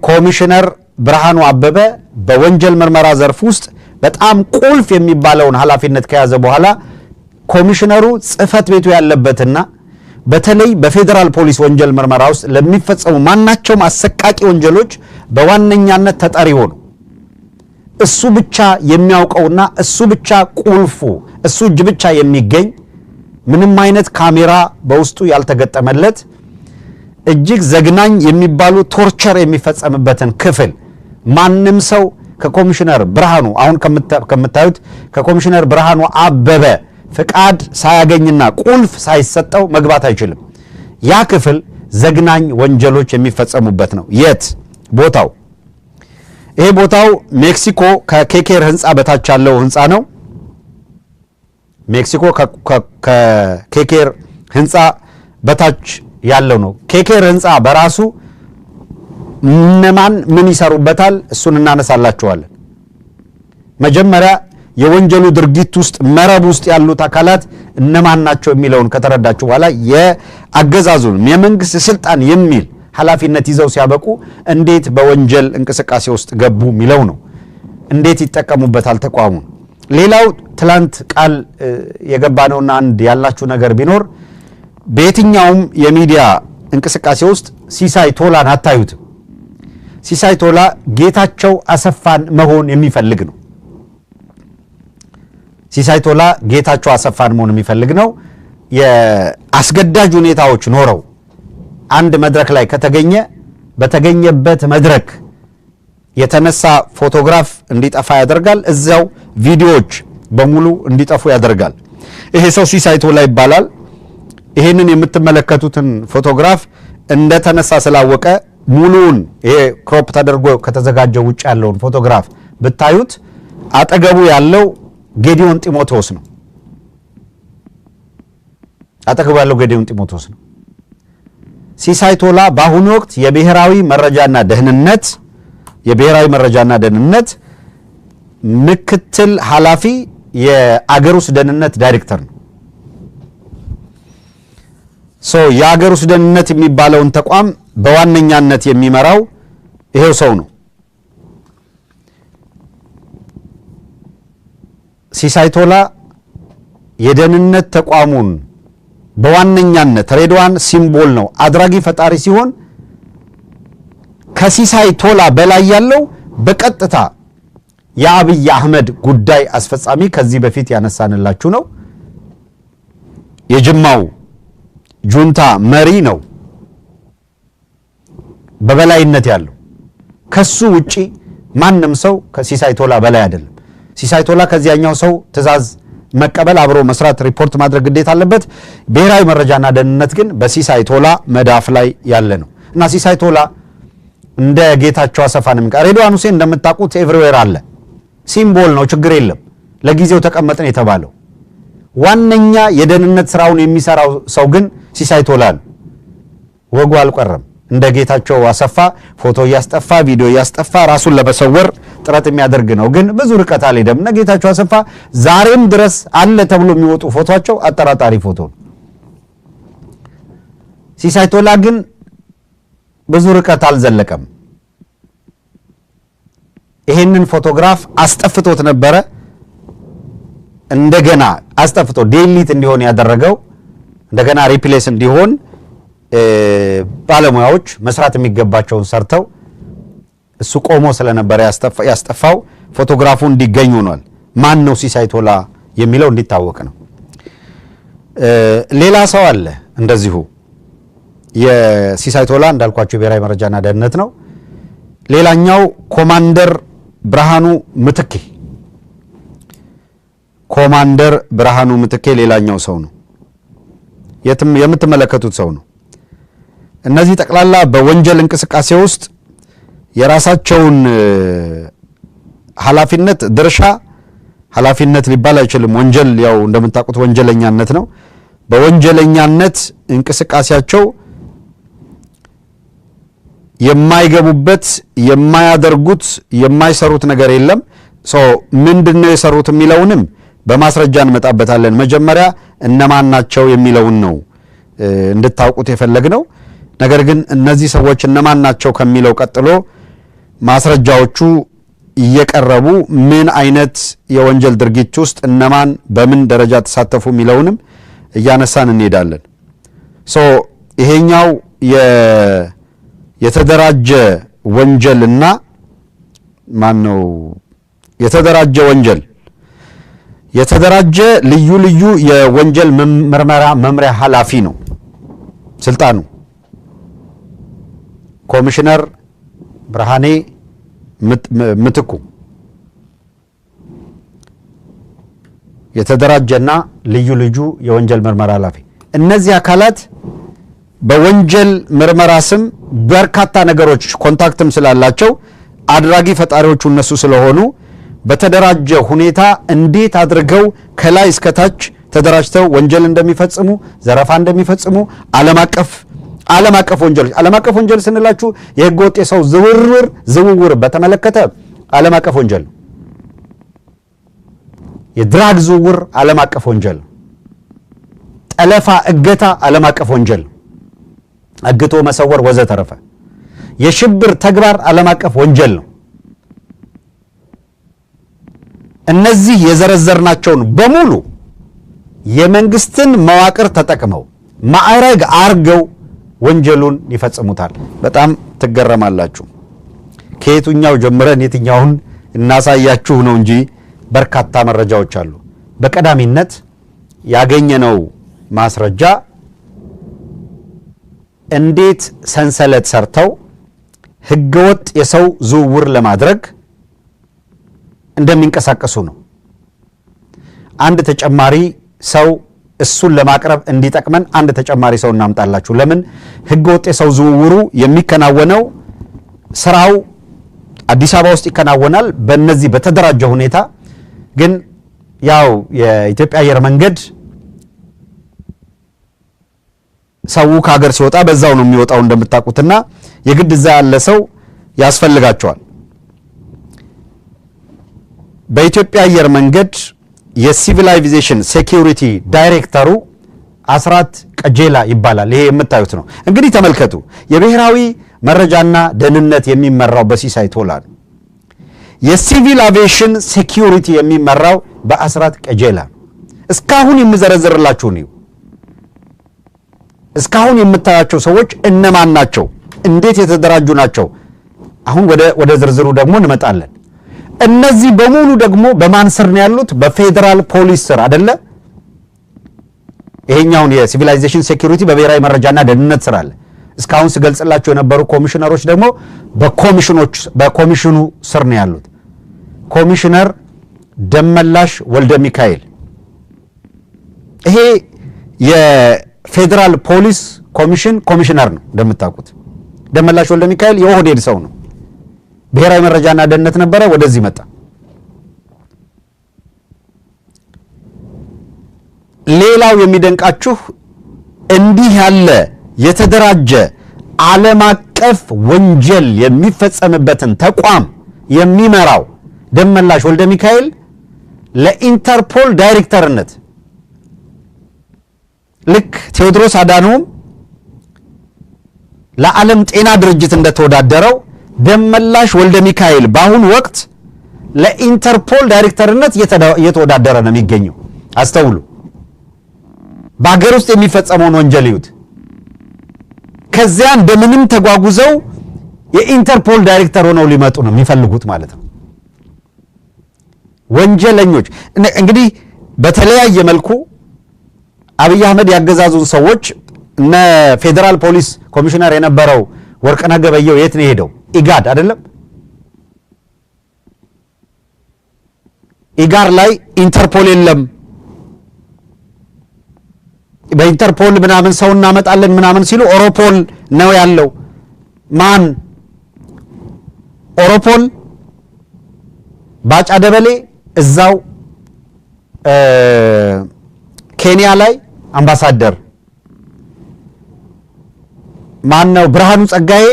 ኮሚሽነር ብርሃኑ አበበ በወንጀል ምርመራ ዘርፍ ውስጥ በጣም ቁልፍ የሚባለውን ኃላፊነት ከያዘ በኋላ ኮሚሽነሩ ጽህፈት ቤቱ ያለበትና በተለይ በፌደራል ፖሊስ ወንጀል ምርመራ ውስጥ ለሚፈጸሙ ማናቸውም አሰቃቂ ወንጀሎች በዋነኛነት ተጠሪ ሆኖ እሱ ብቻ የሚያውቀውና እሱ ብቻ ቁልፉ እሱ እጅ ብቻ የሚገኝ ምንም አይነት ካሜራ በውስጡ ያልተገጠመለት እጅግ ዘግናኝ የሚባሉ ቶርቸር የሚፈጸምበትን ክፍል ማንም ሰው ከኮሚሽነር ብርሃኑ አሁን ከምታዩት ከኮሚሽነር ብርሃኑ አበበ ፍቃድ ሳያገኝና ቁልፍ ሳይሰጠው መግባት አይችልም። ያ ክፍል ዘግናኝ ወንጀሎች የሚፈጸሙበት ነው። የት ቦታው? ይሄ ቦታው ሜክሲኮ ከኬኬር ህንፃ በታች ያለው ህንፃ ነው። ሜክሲኮ ከኬኬር ህንፃ በታች ያለው ነው። ኬኬር ህንፃ በራሱ እነማን ምን ይሰሩበታል እሱን እናነሳላችኋለን። መጀመሪያ የወንጀሉ ድርጊት ውስጥ መረብ ውስጥ ያሉት አካላት እነማን ናቸው የሚለውን ከተረዳችሁ በኋላ የአገዛዙን የመንግስት ስልጣን የሚል ኃላፊነት ይዘው ሲያበቁ እንዴት በወንጀል እንቅስቃሴ ውስጥ ገቡ የሚለው ነው። እንዴት ይጠቀሙበታል ተቋሙን። ሌላው ትላንት ቃል የገባነውና አንድ ያላችሁ ነገር ቢኖር በየትኛውም የሚዲያ እንቅስቃሴ ውስጥ ሲሳይ ቶላን አታዩትም። ሲሳይ ቶላ ጌታቸው አሰፋን መሆን የሚፈልግ ነው። ሲሳይ ቶላ ጌታቸው አሰፋን መሆን የሚፈልግ ነው። የአስገዳጅ ሁኔታዎች ኖረው አንድ መድረክ ላይ ከተገኘ በተገኘበት መድረክ የተነሳ ፎቶግራፍ እንዲጠፋ ያደርጋል። እዛው ቪዲዮዎች በሙሉ እንዲጠፉ ያደርጋል። ይሄ ሰው ሲሳይ ቶላ ይባላል። ይሄንን የምትመለከቱትን ፎቶግራፍ እንደተነሳ ስላወቀ ሙሉውን ይሄ ክሮፕ ተደርጎ ከተዘጋጀው ውጭ ያለውን ፎቶግራፍ ብታዩት አጠገቡ ያለው ጌዲዮን ጢሞቴዎስ ነው። አጠገቡ ያለው ጌዲዮን ጢሞቴዎስ ነው። ሲሳይ ቶላ በአሁኑ ወቅት የብሔራዊ መረጃና ደህንነት ምክትል ኃላፊ የአገር ውስጥ ደህንነት ዳይሬክተር ነው። የአገር ውስጥ ደህንነት የሚባለውን ተቋም በዋነኛነት የሚመራው ይሄው ሰው ነው። ሲሳይ ቶላ የደህንነት ተቋሙን በዋነኛነት ሬድዋን ሲምቦል ነው አድራጊ ፈጣሪ ሲሆን ከሲሳይ ቶላ በላይ ያለው በቀጥታ የአብይ አህመድ ጉዳይ አስፈጻሚ ከዚህ በፊት ያነሳንላችሁ ነው። የጅማው ጁንታ መሪ ነው በበላይነት ያለው። ከሱ ውጪ ማንም ሰው ከሲሳይ ቶላ በላይ አይደለም። ሲሳይ ቶላ ከዚያኛው ሰው ትዕዛዝ መቀበል፣ አብሮ መስራት፣ ሪፖርት ማድረግ ግዴታ አለበት። ብሔራዊ መረጃና ደህንነት ግን በሲሳይ ቶላ መዳፍ ላይ ያለ ነው እና ሲሳይ ቶላ እንደ ጌታቸው አሰፋንም ሬድዋን ሁሴን እንደምታውቁት ኤቭሪዌር አለ። ሲምቦል ነው፣ ችግር የለም። ለጊዜው ተቀመጥን የተባለው ዋነኛ የደህንነት ስራውን የሚሰራው ሰው ግን ሲሳይ ቶላ ነው። ወጉ አልቀረም። እንደ ጌታቸው አሰፋ ፎቶ ያስጠፋ ቪዲዮ ያስጠፋ ራሱን ለመሰወር ጥረት የሚያደርግ ነው። ግን ብዙ ርቀት አልሄደም። እነ ጌታቸው አሰፋ ዛሬም ድረስ አለ ተብሎ የሚወጡ ፎቶቸው አጠራጣሪ ፎቶ ነው። ሲሳይ ቶላ ግን ብዙ ርቀት አልዘለቀም። ይሄንን ፎቶግራፍ አስጠፍቶት ነበረ። እንደገና አስጠፍቶ ዴሊት እንዲሆን ያደረገው እንደገና ሪፕሌስ እንዲሆን ባለሙያዎች መስራት የሚገባቸውን ሰርተው እሱ ቆሞ ስለነበረ ያስጠፋው ፎቶግራፉ እንዲገኝ ሆኗል። ማን ነው ሲሳይ ቶላ የሚለው እንዲታወቅ ነው። ሌላ ሰው አለ እንደዚሁ የሲሳይ ቶላ እንዳልኳቸው የብሔራዊ መረጃና ደህንነት ነው። ሌላኛው ኮማንደር ብርሃኑ ምትኬ ሌላኛው ሰው ነው። የምትመለከቱት ሰው ነው። እነዚህ ጠቅላላ በወንጀል እንቅስቃሴ ውስጥ የራሳቸውን ኃላፊነት ሊባል አይችልም። ወንጀል ያው እንደምታውቁት ወንጀለኛነት ነው። በወንጀለኛነት እንቅስቃሴያቸው የማይገቡበት የማያደርጉት የማይሰሩት ነገር የለም። ምንድነው የሰሩት የሚለውንም በማስረጃ እንመጣበታለን። መጀመሪያ እነማን ናቸው የሚለውን ነው እንድታውቁት የፈለግነው። ነገር ግን እነዚህ ሰዎች እነማን ናቸው ከሚለው ቀጥሎ ማስረጃዎቹ እየቀረቡ ምን አይነት የወንጀል ድርጊት ውስጥ እነማን በምን ደረጃ ተሳተፉ የሚለውንም እያነሳን እንሄዳለን። ይሄኛው የተደራጀ ወንጀልና የተደራጀ ልዩ የወንጀል ምርመራ መምሪያ ኃላፊ ነው ስልጣኑ። ኮሚሽነር ብርሃኔ ምትኩ የተደራጀና ልዩ የወንጀል ምርመራ ኃላፊ። እነዚህ አካላት በወንጀል ምርመራ ስም በርካታ ነገሮች ኮንታክትም ስላላቸው አድራጊ ፈጣሪዎቹ እነሱ ስለሆኑ በተደራጀ ሁኔታ እንዴት አድርገው ከላይ እስከ ታች ተደራጅተው ወንጀል እንደሚፈጽሙ፣ ዘረፋ እንደሚፈጽሙ ዓለም አቀፍ ወንጀል ስንላችሁ የህገ ወጥ የሰው ዝውውር በተመለከተ ዓለም አቀፍ ወንጀል፣ የድራግ ዝውውር ዓለም አቀፍ ወንጀል፣ ጠለፋ፣ እገታ ዓለም አቀፍ ወንጀል፣ አግቶ መሰወር ወዘተረፈ። የሽብር ተግባር ዓለም አቀፍ ወንጀል ነው። እነዚህ የዘረዘርናቸውን በሙሉ የመንግስትን መዋቅር ተጠቅመው ማዕረግ አርገው ወንጀሉን ይፈጽሙታል። በጣም ትገረማላችሁ። ከየትኛው ጀምረን የትኛውን እናሳያችሁ ነው እንጂ በርካታ መረጃዎች አሉ። በቀዳሚነት ያገኘነው ማስረጃ እንዴት ሰንሰለት ሰርተው ህገወጥ የሰው ዝውውር ለማድረግ እንደሚንቀሳቀሱ ነው። አንድ ተጨማሪ ሰው እሱን ለማቅረብ እንዲጠቅመን አንድ ተጨማሪ ሰው እናምጣላችሁ። ለምን ህገወጥ የሰው ዝውውሩ የሚከናወነው ስራው አዲስ አበባ ውስጥ ይከናወናል በእነዚህ በተደራጀ ሁኔታ። ግን ያው የኢትዮጵያ አየር መንገድ ሰው ከሀገር ሲወጣ በዛው ነው የሚወጣው እንደምታውቁትና የግድ እዛ ያለ ሰው ያስፈልጋቸዋል። በኢትዮጵያ አየር መንገድ የሲቪል አቪዬሽን ሴኩሪቲ ዳይሬክተሩ አስራት ቀጀላ ይባላል። ይሄ የምታዩት ነው። እንግዲህ ተመልከቱ፣ የብሔራዊ መረጃና ደህንነት የሚመራው በሲሳይ ቶላ ነው። የሲቪል አቪዬሽን ሴኩሪቲ የሚመራው በአስራት ቀጀላ። እስካሁን የምዘረዝርላችሁ ነው። እስካሁን የምታያቸው ሰዎች እነማን ናቸው? እንዴት የተደራጁ ናቸው? አሁን ወደ ዝርዝሩ ደግሞ እንመጣለን። እነዚህ በሙሉ ደግሞ በማን ስር ነው ያሉት? በፌደራል ፖሊስ ስር አይደለ? ይሄኛውን የሲቪላይዜሽን ሴኩሪቲ በብሔራዊ መረጃና ደህንነት ስር አለ። እስካሁን ስገልጽላቸው የነበሩ ኮሚሽነሮች ደግሞ በኮሚሽኑ ስር ነው ያሉት። ኮሚሽነር ደመላሽ ወልደ ሚካኤል ይሄ የፌደራል ፖሊስ ኮሚሽነር ነው። እንደምታውቁት ደመላሽ ወልደ ሚካኤል የኦህዴድ ሰው ነው። ብሔራዊ መረጃና ደህንነት ነበረ፣ ወደዚህ መጣ። ሌላው የሚደንቃችሁ እንዲህ ያለ የተደራጀ ዓለም አቀፍ ወንጀል የሚፈጸምበትን ተቋም የሚመራው ደመላሽ ወልደ ሚካኤል ለኢንተርፖል ዳይሬክተርነት ልክ ቴዎድሮስ አዳኖም ለዓለም ጤና ድርጅት እንደተወዳደረው ደመላሽ ወልደ ሚካኤል በአሁኑ ወቅት ለኢንተርፖል ዳይሬክተርነት እየተወዳደረ ነው የሚገኘው። አስተውሉ። በአገር ውስጥ የሚፈጸመውን ወንጀል ይዩት። ከዚያ እንደምንም ተጓጉዘው የኢንተርፖል ዳይሬክተር ሆነው ሊመጡ ነው የሚፈልጉት ማለት ነው። ወንጀለኞች እንግዲህ በተለያየ መልኩ አብይ አህመድ ያገዛዙን ሰዎች እነ ፌደራል ፖሊስ ኮሚሽነር የነበረው ወርቅነህ ገበየሁ የት ነው ሄደው? ኢጋድ አይደለም? ኢጋር ላይ ኢንተርፖል የለም፣ በኢንተርፖል ምናምን ሰው እናመጣለን ምናምን ሲሉ ኦሮፖል ነው ያለው። ማን ኦሮፖል? ባጫ ደበሌ እዛው ኬንያ ላይ አምባሳደር። ማን ነው? ብርሃኑ ጸጋዬ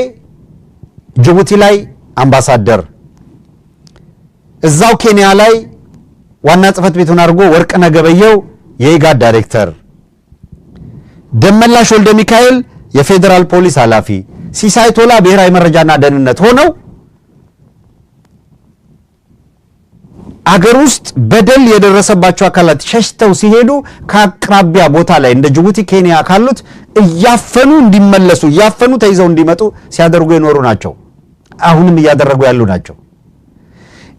ጅቡቲ ላይ አምባሳደር። እዛው ኬንያ ላይ ዋና ጽህፈት ቤቱን አድርጎ ወርቅነህ ገበየሁ የኢጋድ ዳይሬክተር፣ ደመላሽ ወልደ ሚካኤል የፌዴራል ፖሊስ ኃላፊ፣ ሲሳይ ቶላ ብሔራዊ መረጃና ደህንነት ሆነው አገር ውስጥ በደል የደረሰባቸው አካላት ሸሽተው ሲሄዱ ከአቅራቢያ ቦታ ላይ እንደ ጅቡቲ ኬንያ ካሉት እያፈኑ እንዲመለሱ እያፈኑ ተይዘው እንዲመጡ ሲያደርጉ የኖሩ ናቸው። አሁንም እያደረጉ ያሉ ናቸው።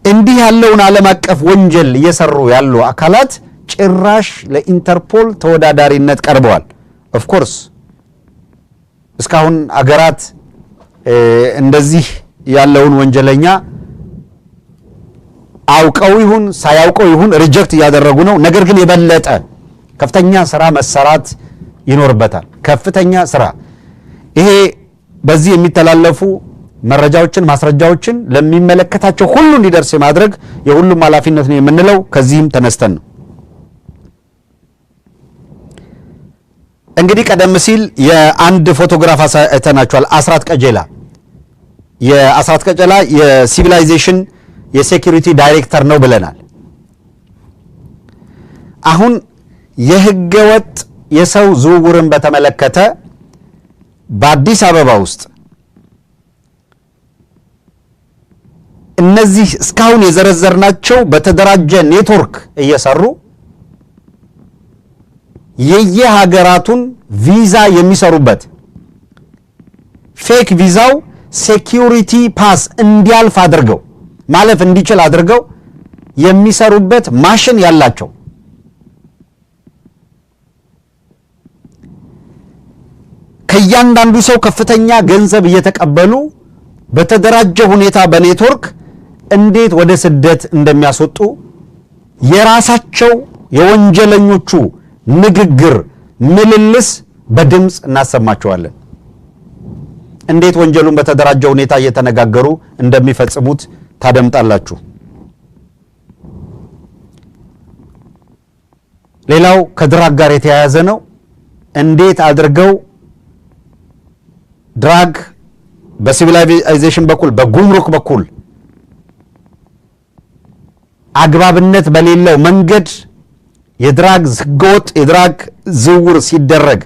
እንዲህ ያለውን ዓለም አቀፍ ወንጀል እየሰሩ ያሉ አካላት ጭራሽ ለኢንተርፖል ተወዳዳሪነት ቀርበዋል። ኦፍ ኮርስ እስካሁን አገራት እንደዚህ ያለውን ወንጀለኛ አውቀው ይሁን ሳያውቀው ይሁን ሪጀክት እያደረጉ ነው። ነገር ግን የበለጠ ከፍተኛ ስራ መሰራት ይኖርበታል። ከፍተኛ ስራ። ይሄ በዚህ የሚተላለፉ መረጃዎችን ማስረጃዎችን ለሚመለከታቸው ሁሉ እንዲደርስ ማድረግ የሁሉም ኃላፊነት ነው የምንለው ከዚህም ተነስተን ነው። እንግዲህ ቀደም ሲል የአንድ ፎቶግራፍ አይተናቸዋል። አስራት ቀጀላ የአስራት ቀጀላ የሲቪላይዜሽን የሴኩሪቲ ዳይሬክተር ነው ብለናል። አሁን የህገወጥ የሰው ዝውውርን በተመለከተ በአዲስ አበባ ውስጥ እነዚህ እስካሁን የዘረዘርናቸው በተደራጀ ኔትወርክ እየሰሩ የየሀገራቱን ቪዛ የሚሰሩበት ፌክ ቪዛው ሴኩሪቲ ፓስ እንዲያልፍ አድርገው ማለፍ እንዲችል አድርገው የሚሰሩበት ማሽን ያላቸው ከእያንዳንዱ ሰው ከፍተኛ ገንዘብ እየተቀበሉ በተደራጀ ሁኔታ በኔትወርክ እንዴት ወደ ስደት እንደሚያስወጡ የራሳቸው የወንጀለኞቹ ንግግር ምልልስ በድምጽ እናሰማቸዋለን። እንዴት ወንጀሉን በተደራጀ ሁኔታ እየተነጋገሩ እንደሚፈጽሙት ታደምጣላችሁ። ሌላው ከድራግ ጋር የተያያዘ ነው። እንዴት አድርገው ድራግ በሲቪላይዜሽን በኩል በጉምሩክ በኩል አግባብነት በሌለው መንገድ የድራግ ህገወጥ የድራግ ዝውውር ሲደረግ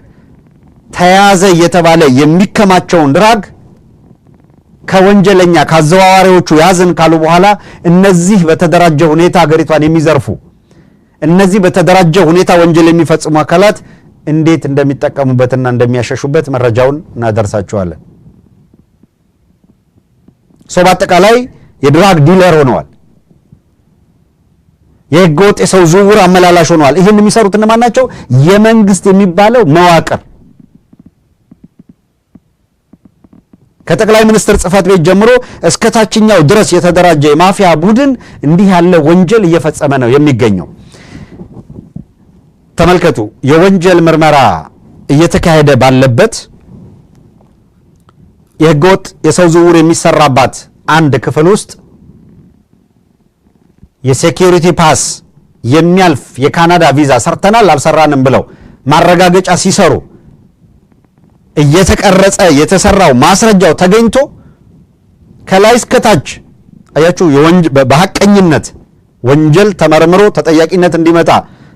ተያዘ እየተባለ የሚከማቸውን ድራግ ከወንጀለኛ ከአዘዋዋሪዎቹ ያዝን ካሉ በኋላ እነዚህ በተደራጀ ሁኔታ ሀገሪቷን የሚዘርፉ እነዚህ በተደራጀ ሁኔታ ወንጀል የሚፈጽሙ አካላት እንዴት እንደሚጠቀሙበትና እንደሚያሸሹበት መረጃውን እናደርሳቸዋለን። ሰው በአጠቃላይ የድራግ ዲለር ሆነዋል። የህገወጥ የሰው ዝውውር አመላላሽ ሆነዋል። ይህን የሚሰሩት እነማን ናቸው? የመንግስት የሚባለው መዋቅር ከጠቅላይ ሚኒስትር ጽህፈት ቤት ጀምሮ እስከ ታችኛው ድረስ የተደራጀ የማፊያ ቡድን እንዲህ ያለ ወንጀል እየፈጸመ ነው የሚገኘው። ተመልከቱ። የወንጀል ምርመራ እየተካሄደ ባለበት የህገወጥ የሰው ዝውውር የሚሰራባት አንድ ክፍል ውስጥ የሴኩሪቲ ፓስ የሚያልፍ የካናዳ ቪዛ ሰርተናል አልሰራንም ብለው ማረጋገጫ ሲሰሩ እየተቀረጸ የተሰራው ማስረጃው ተገኝቶ ከላይ እስከ ታች አያችሁ በሐቀኝነት ወንጀል ተመርምሮ ተጠያቂነት እንዲመጣ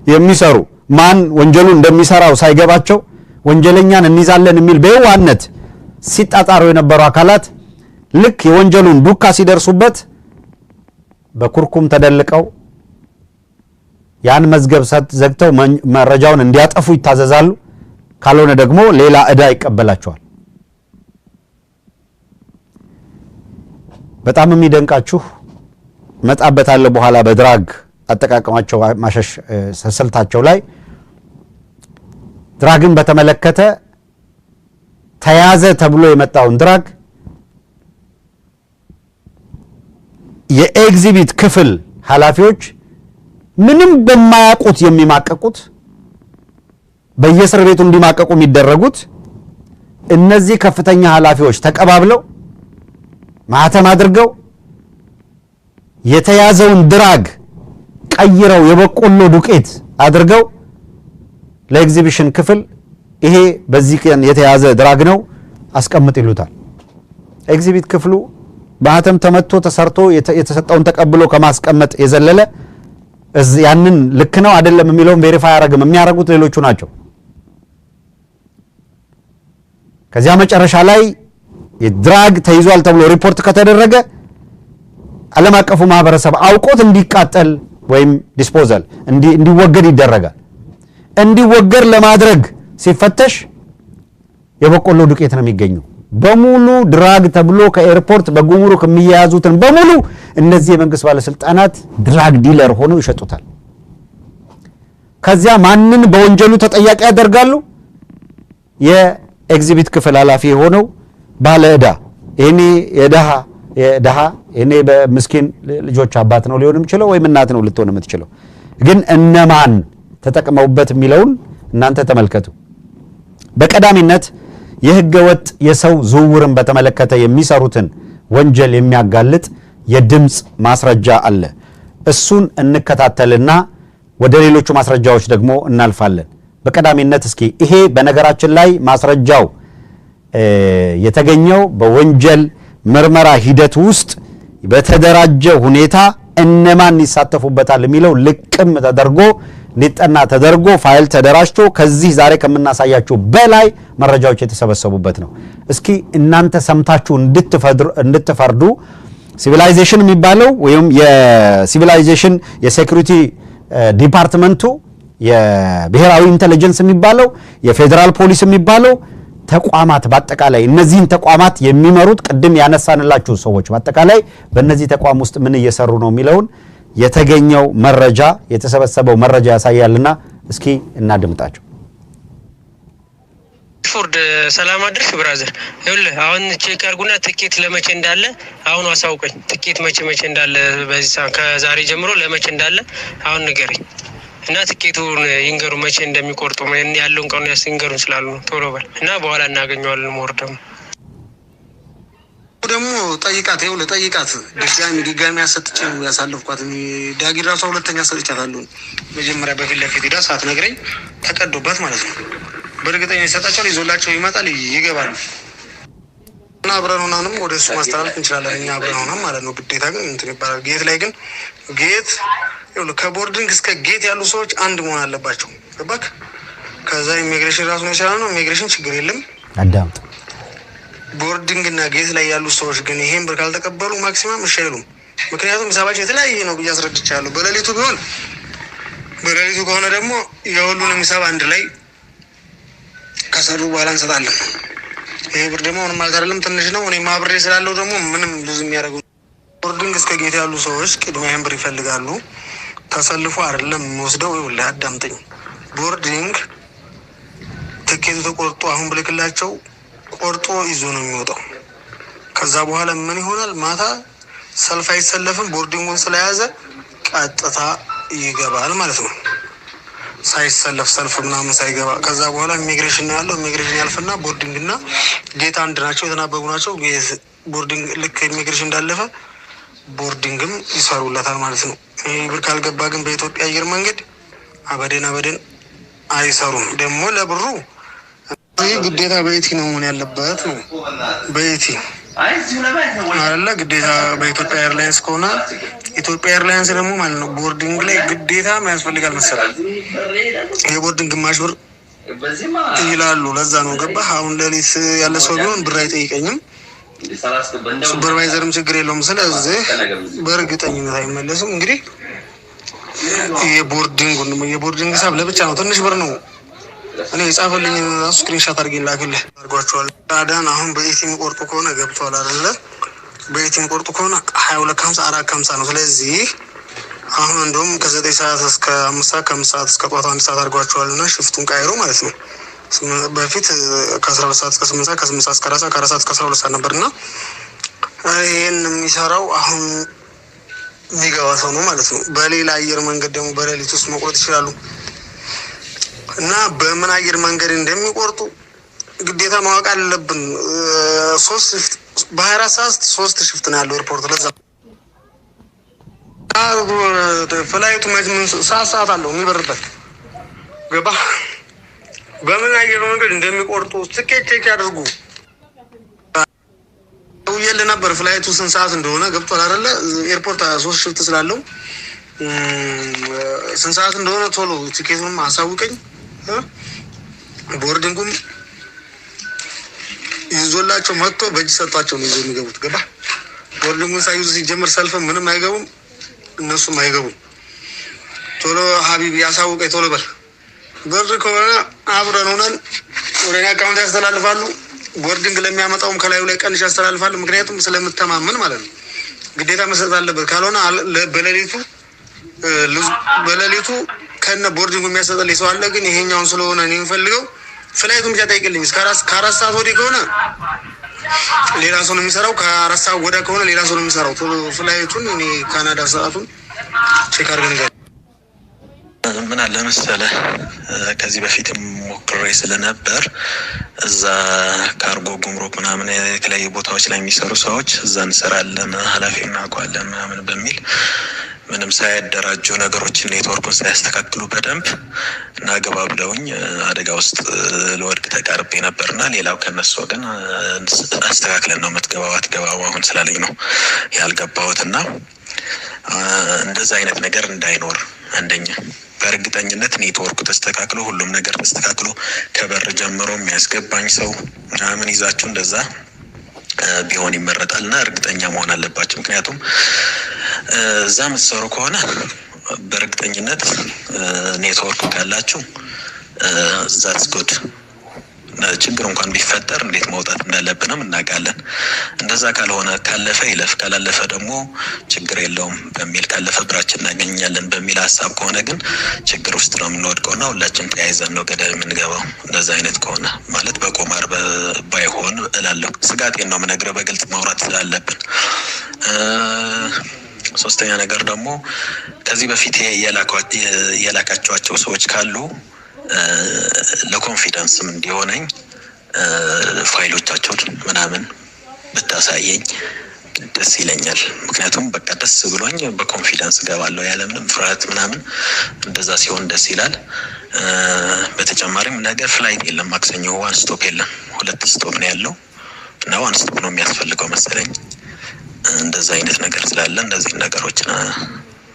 የሚሰሩ ማን ወንጀሉ እንደሚሰራው ሳይገባቸው ወንጀለኛን እንይዛለን የሚል በየዋነት ሲጣጣሩ የነበሩ አካላት ልክ የወንጀሉን ዱካ ሲደርሱበት በኩርኩም ተደልቀው ያን መዝገብ ዘግተው መረጃውን እንዲያጠፉ ይታዘዛሉ። ካልሆነ ደግሞ ሌላ ዕዳ ይቀበላቸዋል። በጣም የሚደንቃችሁ መጣበታለ በኋላ በድራግ አጠቃቀማቸው ማሸሽ ስልታቸው ላይ ድራግን በተመለከተ ተያዘ ተብሎ የመጣውን ድራግ የኤግዚቢት ክፍል ኃላፊዎች ምንም በማያውቁት የሚማቀቁት በየእስር ቤቱ እንዲማቀቁ የሚደረጉት እነዚህ ከፍተኛ ኃላፊዎች ተቀባብለው ማህተም አድርገው የተያዘውን ድራግ ቀይረው የበቆሎ ዱቄት አድርገው ለኤግዚቢሽን ክፍል ይሄ በዚህ ቀን የተያዘ ድራግ ነው አስቀምጥ ይሉታል። ኤግዚቢት ክፍሉ ማህተም ተመቶ ተሰርቶ የተሰጠውን ተቀብሎ ከማስቀመጥ የዘለለ ያንን ልክ ነው አይደለም የሚለውን ቬሪፋይ ያረጋግም የሚያረጉት ሌሎቹ ናቸው። ከዚያ መጨረሻ ላይ የድራግ ተይዟል ተብሎ ሪፖርት ከተደረገ ዓለም አቀፉ ማህበረሰብ አውቆት እንዲቃጠል ወይም ዲስፖዛል እንዲወገድ ይደረጋል። እንዲወገድ ለማድረግ ሲፈተሽ የበቆሎ ዱቄት ነው የሚገኘው። በሙሉ ድራግ ተብሎ ከኤርፖርት በጉምሩክ የሚያያዙትን በሙሉ እነዚህ የመንግስት ባለስልጣናት ድራግ ዲለር ሆነው ይሸጡታል። ከዚያ ማንን በወንጀሉ ተጠያቂ ያደርጋሉ? የኤግዚቢት ክፍል ኃላፊ ሆነው ባለ ዕዳ እኔ የደሃ እኔ በምስኪን ልጆች አባት ነው ሊሆን የሚችለው ወይም እናት ነው ልትሆን የምትችለው። ግን እነማን ተጠቅመውበት የሚለውን እናንተ ተመልከቱ። በቀዳሚነት የህገ ወጥ የሰው ዝውውርን በተመለከተ የሚሰሩትን ወንጀል የሚያጋልጥ የድምጽ ማስረጃ አለ። እሱን እንከታተልና ወደ ሌሎቹ ማስረጃዎች ደግሞ እናልፋለን። በቀዳሚነት እስኪ ይሄ በነገራችን ላይ ማስረጃው የተገኘው በወንጀል ምርመራ ሂደት ውስጥ በተደራጀ ሁኔታ እነማን ይሳተፉበታል የሚለው ልቅም ተደርጎ ሊጠና ተደርጎ ፋይል ተደራጅቶ ከዚህ ዛሬ ከምናሳያችሁ በላይ መረጃዎች የተሰበሰቡበት ነው። እስኪ እናንተ ሰምታችሁ እንድትፈርዱ ሲቪላይዜሽን የሚባለው ወይም የሲቪላይዜሽን የሴኩሪቲ ዲፓርትመንቱ የብሔራዊ ኢንተለጀንስ የሚባለው የፌደራል ፖሊስ የሚባለው ተቋማት በአጠቃላይ እነዚህን ተቋማት የሚመሩት ቅድም ያነሳንላችሁ ሰዎች በአጠቃላይ በእነዚህ ተቋም ውስጥ ምን እየሰሩ ነው የሚለውን የተገኘው መረጃ የተሰበሰበው መረጃ ያሳያልና እስኪ እናድምጣቸው። ፎርድ ሰላም አድርሽ ብራዘር ይኸውልህ አሁን ቼክ አድርጉና ትኬት ለመቼ እንዳለ አሁን አሳውቀኝ። ትኬት መቼ እንዳለ በዚህ ከዛሬ ጀምሮ ለመቼ እንዳለ አሁን ንገረኝ እና ትኬቱን ይንገሩ መቼ እንደሚቆርጡ ያለውን ቀኑ ያስንገሩን ስላሉ ቶሎ በል እና በኋላ እናገኘዋለን። ሞርደም ደግሞ ጠይቃት ይኸውልህ ጠይቃት ድጋሚ ያሰጥቼው ያሳልፍኳት ዳጊ ራሷ ሁለተኛ ሰጥቻታለሁ። መጀመሪያ በፊት ለፊት ሄዳ ሳትነግረኝ ተቀዶባት ማለት ነው። በእርግጠኛ ይሰጣቸዋል፣ ይዞላቸው ይመጣል፣ ይገባል እና አብረን ሆናንም ወደ እሱ ማስተላለፍ እንችላለን። እኛ አብረን ሆናም ማለት ነው። ግዴታ ግን እንትን ይባላል። ጌት ላይ ግን ጌት ከቦርዲንግ እስከ ጌት ያሉ ሰዎች አንድ መሆን አለባቸው። ገባክ? ከዛ ኢሚግሬሽን ራሱ ነው ይችላል ነው ኢሚግሬሽን ችግር የለም አዳምጥ። ቦርዲንግ እና ጌት ላይ ያሉ ሰዎች ግን ይሄን ብር ካልተቀበሉ ማክሲማም እሺ አይሉም። ምክንያቱም ሂሳባቸው የተለያየ ነው ብዬ አስረድቻለሁ። በሌሊቱ ቢሆን በሌሊቱ ከሆነ ደግሞ የሁሉንም ሂሳብ አንድ ላይ ከሰሩ በኋላ እንሰጣለን። ይሄ ብር ደግሞ ምንም ማለት አይደለም፣ ትንሽ ነው። እኔ ማብሬ ስላለው ደግሞ ምንም ብዙ የሚያደርጉ ቦርዲንግ እስከ ጌት ያሉ ሰዎች ቅድሚያ ይሄን ብር ይፈልጋሉ። ተሰልፎ አይደለም ወስደው ይኸውልህ አዳምጠኝ። ቦርዲንግ ትኬቱ ተቆርጦ አሁን ብልክላቸው ቆርጦ ይዞ ነው የሚወጣው። ከዛ በኋላ ምን ይሆናል? ማታ ሰልፍ አይሰለፍም። ቦርዲንጉን ስለያዘ ቀጥታ ይገባል ማለት ነው። ሳይሰለፍ ሰልፍ ምናምን ሳይገባ ከዛ በኋላ ኢሚግሬሽን ነው ያለው። ኢሚግሬሽን ያልፍና ቦርዲንግ እና ጌት አንድ ናቸው፣ የተናበቡ ናቸው። ቦርዲንግ ልክ ኢሚግሬሽን እንዳለፈ ቦርዲንግም ይሰሩለታል ማለት ነው። ይህ ብር ካልገባ ግን በኢትዮጵያ አየር መንገድ አበደን አይሰሩም። ደግሞ ለብሩ ይህ ግዴታ በኢቲ ነው መሆን ያለበት ነው። በኢቲ አለ ግዴታ በኢትዮጵያ ኤርላይንስ ከሆነ ኢትዮጵያ ኤርላይንስ ደግሞ ማለት ነው ቦርዲንግ ላይ ግዴታ ያስፈልጋል መሰለኝ። የቦርዲንግ ግማሽ ብር ይላሉ። ለዛ ነው ገባህ? አሁን ሌሊት ያለ ሰው ቢሆን ብር አይጠይቀኝም፣ ሱፐርቫይዘርም ችግር የለውም። ስለዚህ በእርግጠኝነት አይመለስም። እንግዲህ የቦርዲንግ ሂሳብ ለብቻ ነው፣ ትንሽ ብር ነው። እኔ የጻፈልኝ ራሱ ስክሪንሻት አድርጌ ላክልህ አድርጓቸዋል። ታዲያን አሁን በኢቲ የሚቆርጡ ከሆነ ገብቷል አይደለ? በኢቲ የሚቆርጡ ከሆነ 22:50 4:50 ነው። ስለዚህ አሁን እንደውም ከ9 ሰዓት እስከ 5 ሰዓት ከ5 ሰዓት እስከ ጠዋት 1 ሰዓት አድርጓቸዋል እና ሽፍቱን ቀይሮ ማለት ነው። በፊት ከ12 ሰዓት እስከ 8 ሰዓት ከ8 ሰዓት እስከ 4 ሰዓት ከ4 ሰዓት እስከ 12 ሰዓት ነበር እና ይህን የሚሰራው አሁን የሚገባ ሰው ነው ማለት ነው። በሌላ አየር መንገድ ደግሞ በሌሊት ውስጥ መቁረጥ ይችላሉ እና በምን አየር መንገድ እንደሚቆርጡ ግዴታ ማወቅ አለብን። 3 ሽፍት በ24 ሰዓት 3 ሽፍት ነው ያለው ኤርፖርት። ለዛ ፍላይቱ ምን ሰዓት አለው የሚበርበት ገባ። በምን አየር መንገድ እንደሚቆርጡ ትኬት ቼክ ያድርጉ። ውየል ነበር ፍላይቱ ስንት ሰዓት እንደሆነ ገብቷል አይደለ? ኤርፖርት 3 ሽፍት ስላለው ስንት ሰዓት እንደሆነ ቶሎ ቲኬቱንም አሳውቀኝ። ቦርዲንጉም ይዞላቸው መጥቶ በእጅ ሰጥቷቸው ነው ይዞ የሚገቡት ገባ። ቦርዲንጉን ሳይዙ ሲጀምር ሰልፍም ምንም አይገቡም፣ እነሱም አይገቡም። ቶሎ ሀቢብ ያሳውቀኝ ቶሎ በል። ብር ከሆነ አብረን ሆነን ወደ እኔ አካውንት ያስተላልፋሉ። ቦርዲንግ ለሚያመጣውም ከላዩ ላይ ቀንሽ ያስተላልፋሉ። ምክንያቱም ስለምተማመን ማለት ነው። ግዴታ መስጠት አለበት። ካልሆነ በሌሊቱ ከነ ቦርዲንጉ የሚያሰጠልኝ ሰው አለ። ግን ይሄኛውን ስለሆነ እኔ የምፈልገው ፍላይቱን ብቻ ጠይቅልኝ። ከ4 ሰዓት ወዲህ ከሆነ ሌላ ሰው ነው የሚሰራው፣ ከ4 ሰዓት ወዲያ ከሆነ ሌላ ሰው ነው የሚሰራው። ቶሎ ፍላይቱን እኔ ካናዳ ሰዓቱን ቼክ አድርገን ጋር ምን አለ መሰለህ ከዚህ በፊት ሞክሬ ስለነበር እዛ ካርጎ ጉምሩክ ምናምን የተለያዩ ቦታዎች ላይ የሚሰሩ ሰዎች እዛ እንሰራለን ኃላፊ እናውቀዋለን ምናምን በሚል ምንም ሳያደራጁ ነገሮችን ኔትወርኩን ሳያስተካክሉ በደንብ እና ገባ ብለውኝ አደጋ ውስጥ ለወድቅ ተቃርቤ ነበርና ሌላው ከነሱ ወገን አስተካክለን ነው የምትገባው አትገባው አሁን ስላለኝ ነው ያልገባሁትና እንደዛ አይነት ነገር እንዳይኖር አንደኛ በእርግጠኝነት ኔትወርኩ ተስተካክሎ ሁሉም ነገር ተስተካክሎ ከበር ጀምሮ የሚያስገባኝ ሰው ምናምን ይዛችሁ እንደዛ ቢሆን ይመረጣልና እርግጠኛ መሆን አለባችሁ። ምክንያቱም እዛ የምትሰሩ ከሆነ በእርግጠኝነት ኔትወርክ ካላችሁ ዛትስ ጉድ ችግር እንኳን ቢፈጠር እንዴት መውጣት እንዳለብንም እናውቃለን። እንደዛ ካልሆነ ካለፈ ይለፍ ካላለፈ ደግሞ ችግር የለውም በሚል ካለፈ ብራችን እናገኛለን በሚል ሀሳብ ከሆነ ግን ችግር ውስጥ ነው የምንወድቀውና ሁላችን ተያይዘን ነው ገደል የምንገባው። እንደዛ አይነት ከሆነ ማለት በቆማር ባይሆን እላለሁ። ስጋቴን ነው የምነግርህ በግልጽ ማውራት ስላለብን። ሶስተኛ ነገር ደግሞ ከዚህ በፊት የላካቸዋቸው ሰዎች ካሉ ለኮንፊደንስም እንዲሆነኝ ፋይሎቻቸውን ምናምን ብታሳየኝ ደስ ይለኛል። ምክንያቱም በቃ ደስ ብሎኝ በኮንፊደንስ ገባለሁ ያለምንም ፍርሃት ምናምን እንደዛ ሲሆን ደስ ይላል። በተጨማሪም ነገ ፍላይት የለም፣ ማክሰኞ ዋን ስቶፕ የለም፣ 2 ስቶፕ ነው ያለው እና ዋን ስቶፕ ነው የሚያስፈልገው መሰለኝ። እንደዛ አይነት ነገር ስላለ እንደዚህ ነገሮችን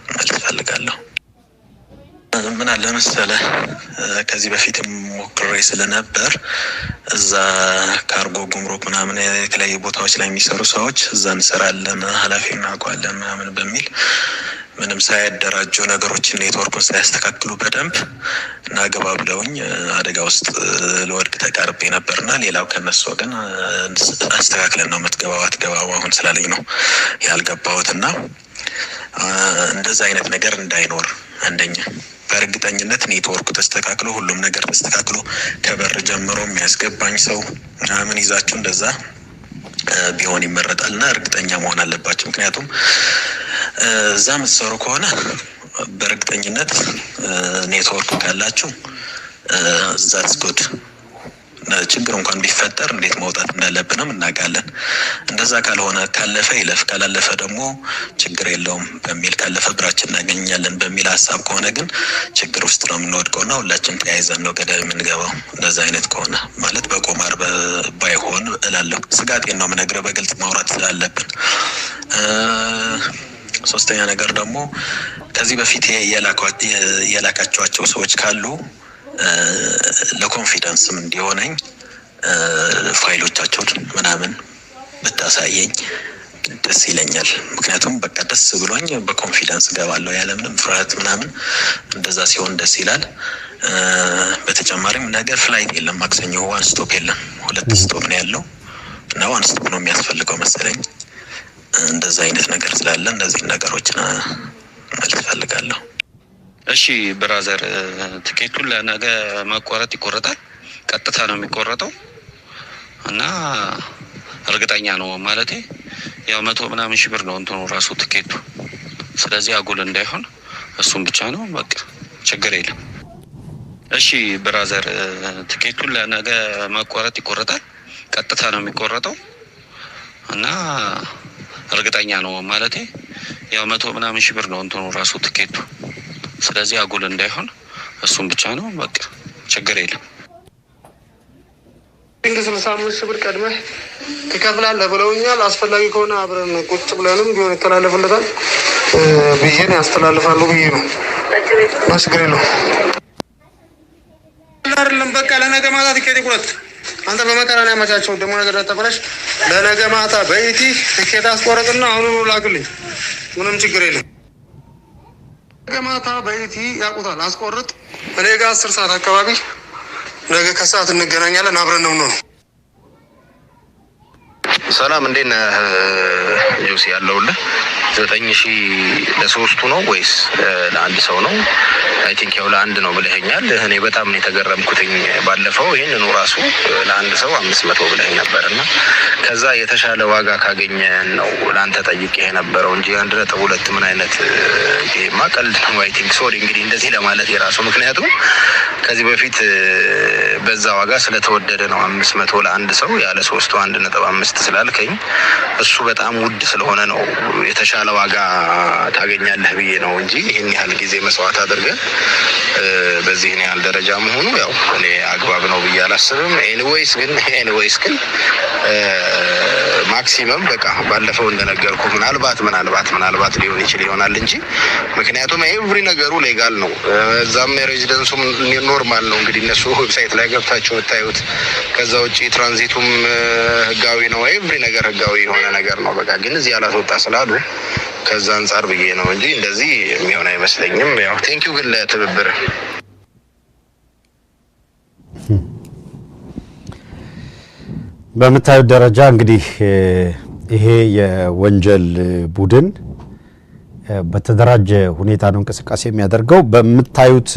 ማለት ፈልጋለሁ። ምን አለ መሰለህ ከዚህ በፊት ሞክሬ ስለነበር እዛ ካርጎ ጉምሩክ ምናምን የተለያዩ ቦታዎች ላይ የሚሰሩ ሰዎች እዛ እንሰራለን ኃላፊ እናውቀዋለን ምናምን በሚል ምንም ሳያደራጁ ነገሮችን ኔትወርኩን ሳያስተካክሉ በደንብ እና ገባ ብለውኝ አደጋ ውስጥ ለወድቅ ተቃርቤ ነበርና ሌላው ከነሱ ወገን አስተካክለን ነው የምትገባው አትገባው አሁን ስላለኝ ነው ያልገባሁትና እንደዛ አይነት ነገር እንዳይኖር አንደኛ በእርግጠኝነት ኔትወርኩ ተስተካክሎ ሁሉም ነገር ተስተካክሎ ከበር ጀምሮ የሚያስገባኝ ሰው ምናምን ይዛችሁ እንደዛ ቢሆን ይመረጣልና እርግጠኛ መሆን አለባችሁ። ምክንያቱም እዛ የምትሰሩ ከሆነ በእርግጠኝነት ኔትወርኩ ካላችሁ ዛትስ ጉድ ችግር እንኳን ቢፈጠር እንዴት መውጣት እንዳለብንም እናውቃለን። እንደዛ ካልሆነ ካለፈ ይለፍ ካላለፈ ደግሞ ችግር የለውም በሚል ካለፈ ብራችን እናገኛለን በሚል ሀሳብ ከሆነ ግን ችግር ውስጥ ነው የምንወድቀውና ሁላችን ተያይዘን ነው ገደል የምንገባው። እንደዛ አይነት ከሆነ ማለት በቁማር ባይሆን እላለሁ። ስጋቴን ነው የምነግርህ በግልጽ ማውራት ስላለብን። ሶስተኛ ነገር ደግሞ ከዚህ በፊት የላካቸዋቸው ሰዎች ካሉ ለኮንፊደንስም እንዲሆነኝ ፋይሎቻቸውን ምናምን ብታሳየኝ ደስ ይለኛል። ምክንያቱም በቃ ደስ ብሎኝ በኮንፊደንስ ገባለሁ ያለምንም ፍርሃት ምናምን። እንደዛ ሲሆን ደስ ይላል። በተጨማሪም ነገ ፍላይት የለም፣ ማክሰኞ ዋን ስቶፕ የለም፣ 2 ስቶፕ ነው ያለው እና ዋን ስቶፕ ነው የሚያስፈልገው መሰለኝ። እንደዛ አይነት ነገር ስላለ እነዚህ ነገሮችን ማለት ፈልጋለሁ። እሺ ብራዘር፣ ትኬቱን ለነገ መቆረጥ ይቆረጣል? ቀጥታ ነው የሚቆረጠው እና እርግጠኛ ነው ማለቴ ያው 100 ምናምን ሺህ ብር ነው እንትኑ ራሱ ትኬቱ። ስለዚህ አጉል እንዳይሆን እሱም ብቻ ነው በቃ ችግር የለም። እሺ ብራዘር፣ ትኬቱን ለነገ መቆረጥ ይቆረጣል? ቀጥታ ነው የሚቆረጠው እና እርግጠኛ ነው ማለቴ ያው 100 ምናምን ሺህ ብር ነው እንትኑ ራሱ ትኬቱ። ስለዚህ አጉል እንዳይሆን እሱም ብቻ ነው በቃ ችግር የለም። 65 ሺህ ብር ቀድመህ ትከፍላለህ ብለውኛል። አስፈላጊ ከሆነ አብረን ቁጭ ብለንም ቢሆን ይተላለፍለታል ብዬ ነው ያስተላልፋለሁ ብዬ ነው። ችግር የለውም አይደለም። በቃ ለነገ ማታ ትኬት ይቁረጥ። አንተ በመከራ ነው ያመቻቸው ደግሞ ነገር ተፈረሽ። ለነገ ማታ በኢቲ ትኬት አስቆረጥና አሁን ላክልኝ። ምንም ችግር የለም። ነገ ማታ በኢቲ ያቁታል አስቆርጥ። እኔ ጋር 10 ሰዓት አካባቢ ነገ ከሰዓት እንገናኛለን። አብረን ነው። ሰላም እንዴት ነህ ጆሲ? ያለውልህ 9000 ለሶስቱ ነው ወይስ ለአንድ ሰው ነው? አይ ቲንክ ያው ለአንድ ነው ብለኸኛል። እኔ በጣም ነው የተገረምኩትኝ። ባለፈው ይሄንኑ ራሱ ለአንድ ሰው 500 ብለኸኝ ነበርና ከዛ የተሻለ ዋጋ ካገኘን ነው ለአንተ ጠይቄ የነበረው እንጂ 1.2 ምን አይነት ይሄማ ቀልድ ነው። አይ ቲንክ ሶሪ እንግዲህ እንደዚህ ለማለት የራሱ ምክንያቱም ከዚህ በፊት በዛ ዋጋ ስለተወደደ ነው 500 ለአንድ ሰው ያለ ሶስቱ 1.5 ስላልከኝ እሱ በጣም ውድ ስለሆነ ነው የተሻለ ዋጋ ታገኛለህ ብዬ ነው እንጂ ይሄን ያህል ጊዜ መስዋዕት አድርገን በዚህ ነው ያህል ደረጃ መሆኑ ያው እኔ አግባብ ነው ብዬ አላስብም። ኤኒዌይስ ግን ማክሲመም በቃ ባለፈው እንደነገርኩ ምናልባት ሊሆን ይችላል እንጂ ምክንያቱም ኤቭሪ ነገሩ ሌጋል ነው። እዛም ሬዚደንሱም ኖርማል ነው። እንግዲህ እነሱ ዌብሳይት ላይ ገብታችሁ ብታዩት ከዛ ውጪ ትራንዚቱም ህጋዊ ነው። ኤቭሪ ነገር ህጋዊ የሆነ ነገር ነው። በቃ ግን እዚህ ያላስወጣ ስላሉ ከዛ አንፃር ብዬ ነው እንጂ እንደዚህ የሚሆን አይመስለኝም። ያው ቴንኪው ግን ለትብብር በምታዩት ደረጃ እንግዲህ ይሄ የወንጀል ቡድን በተደራጀ ሁኔታ ነው እንቅስቃሴ የሚያደርገው። በምታዩት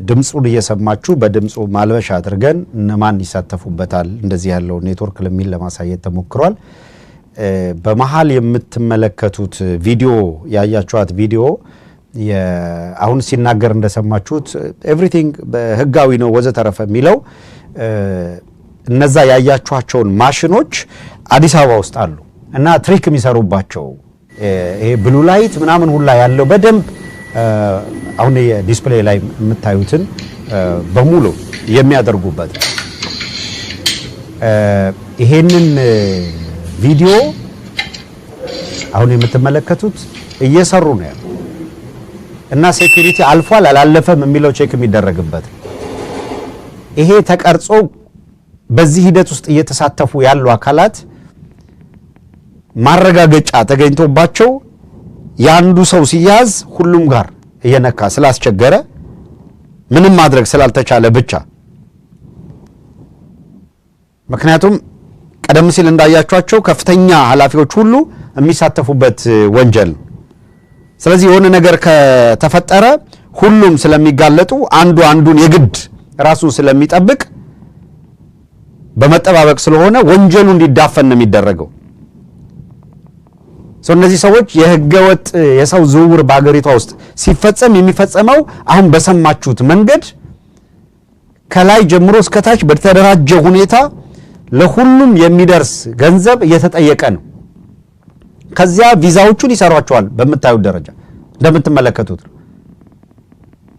ድምጹን እየሰማችሁ በድምጹ ማልበሻ አድርገን እነማን ይሳተፉበታል እንደዚህ ያለው ኔትወርክ ለሚል ለማሳየት ተሞክሯል። በመሃል የምትመለከቱት ቪዲዮ ያያችኋት ቪዲዮ አሁን ሲናገር እንደሰማችሁት ኤቭሪቲንግ በህጋዊ ነው ወዘተረፈ የሚለው እነዛ ያያችኋቸውን ማሽኖች አዲስ አበባ ውስጥ አሉ እና ትሪክ የሚሰሩባቸው ይሄ ብሉ ላይት ምናምን ሁላ ያለው በደንብ አሁን የዲስፕሌይ ላይ የምታዩትን በሙሉ የሚያደርጉበት ይሄንን ቪዲዮ አሁን የምትመለከቱት እየሰሩ ነው ያለው እና ሴኩሪቲ አልፏል አላለፈም የሚለው ቼክ የሚደረግበት ይሄ ተቀርጾ በዚህ ሂደት ውስጥ እየተሳተፉ ያሉ አካላት ማረጋገጫ ተገኝቶባቸው ያንዱ ሰው ሲያዝ ሁሉም ጋር እየነካ ስላስቸገረ ምንም ማድረግ ስላልተቻለ ብቻ ምክንያቱም ቀደም ሲል እንዳያችኋቸው ከፍተኛ ኃላፊዎች ሁሉ የሚሳተፉበት ወንጀል። ስለዚህ የሆነ ነገር ከተፈጠረ ሁሉም ስለሚጋለጡ አንዱን የግድ ራሱን ስለሚጠብቅ በመጠባበቅ ስለሆነ ወንጀሉ እንዲዳፈን ነው የሚደረገው። እነዚህ ሰዎች የህገወጥ የሰው ዝውውር በአገሪቷ ውስጥ ሲፈጸም የሚፈጸመው አሁን በሰማችሁት መንገድ ከላይ ጀምሮ እስከ ታች በተደራጀ ሁኔታ ለሁሉም የሚደርስ ገንዘብ እየተጠየቀ ነው። ከዚያ ቪዛዎቹን ይሰሯቸዋል በምታዩት ደረጃ እንደምትመለከቱት።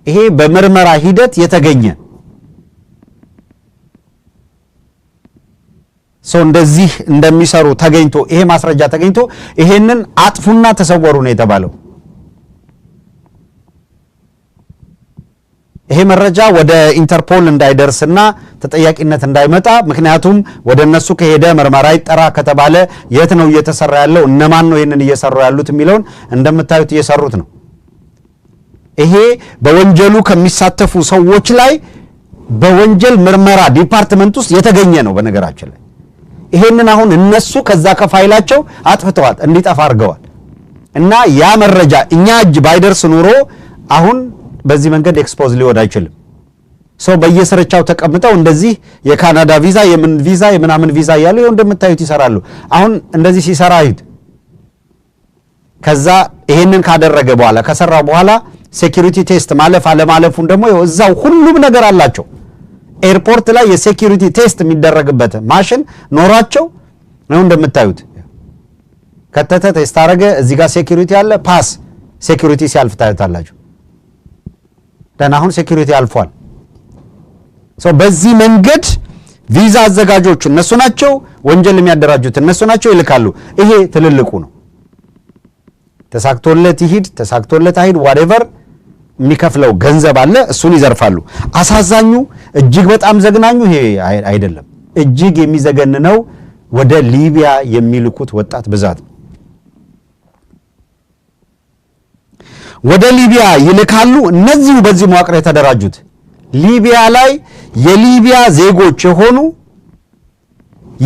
ይሄ በምርመራ ሂደት የተገኘ ሰው እንደዚህ እንደሚሰሩ ተገኝቶ ይሄ ማስረጃ ተገኝቶ ይሄንን አጥፉና ተሰወሩ ነው የተባለው። ይሄ መረጃ ወደ ኢንተርፖል እንዳይደርስና ተጠያቂነት እንዳይመጣ ምክንያቱም ወደ እነሱ ከሄደ ምርመራ ይጠራ ከተባለ የት ነው እየተሰራ ያለው እነማን ነው ይሄንን እየሰሩ ያሉት የሚለውን እንደምታዩት እየሰሩት ነው። ይሄ በወንጀሉ ከሚሳተፉ ሰዎች ላይ በወንጀል ምርመራ ዲፓርትመንት ውስጥ የተገኘ ነው። በነገራችን ላይ ይሄንን አሁን እነሱ ከዛ ከፋይላቸው አጥፍተዋል እንዲጠፋ አድርገዋል እና ያ መረጃ እኛ እጅ ባይደርስ ኑሮ አሁን በዚህ መንገድ ኤክስፖዝ ሊወድ አይችልም። ሰው በየስርቻው ተቀምጠው እንደዚህ የካናዳ ቪዛ የምን ቪዛ የምናምን ቪዛ እያሉ ይኸው እንደምታዩት ይሰራሉ። አሁን እንደዚህ ሲሰራ ሂድ ከዛ ይሄንን ካደረገ በኋላ ከሰራው በኋላ ሴኩሪቲ ቴስት ማለፍ አለማለፉን ደግሞ እዛው ሁሉም ነገር አላቸው። ኤርፖርት ላይ የሴኩሪቲ ቴስት የሚደረግበት ማሽን ኖሯቸው ነው እንደምታዩት። ከተተ ቴስት አረገ እዚህ ጋር ሴኩሪቲ አለ ፓስ ሴኩሪቲ ሲያልፍ ታዩታላችሁ። ደህና አሁን ሴኩሪቲ አልፏል። በዚህ መንገድ ቪዛ አዘጋጆች እነሱ ናቸው፣ ወንጀል የሚያደራጁት እነሱ ናቸው፣ ይልካሉ። ይሄ ትልልቁ ነው። ተሳክቶለት ይሂድ ተሳክቶለት አይሂድ ዋትኤቨር የሚከፍለው ገንዘብ አለ፣ እሱን ይዘርፋሉ። አሳዛኙ እጅግ በጣም ዘግናኙ ይሄ አይደለም። እጅግ የሚዘገንነው ወደ ሊቢያ የሚልኩት ወጣት ብዛት ነው። ወደ ሊቢያ ይልካሉ። እነዚሁ በዚህ መዋቅር የተደራጁት ሊቢያ ላይ የሊቢያ ዜጎች የሆኑ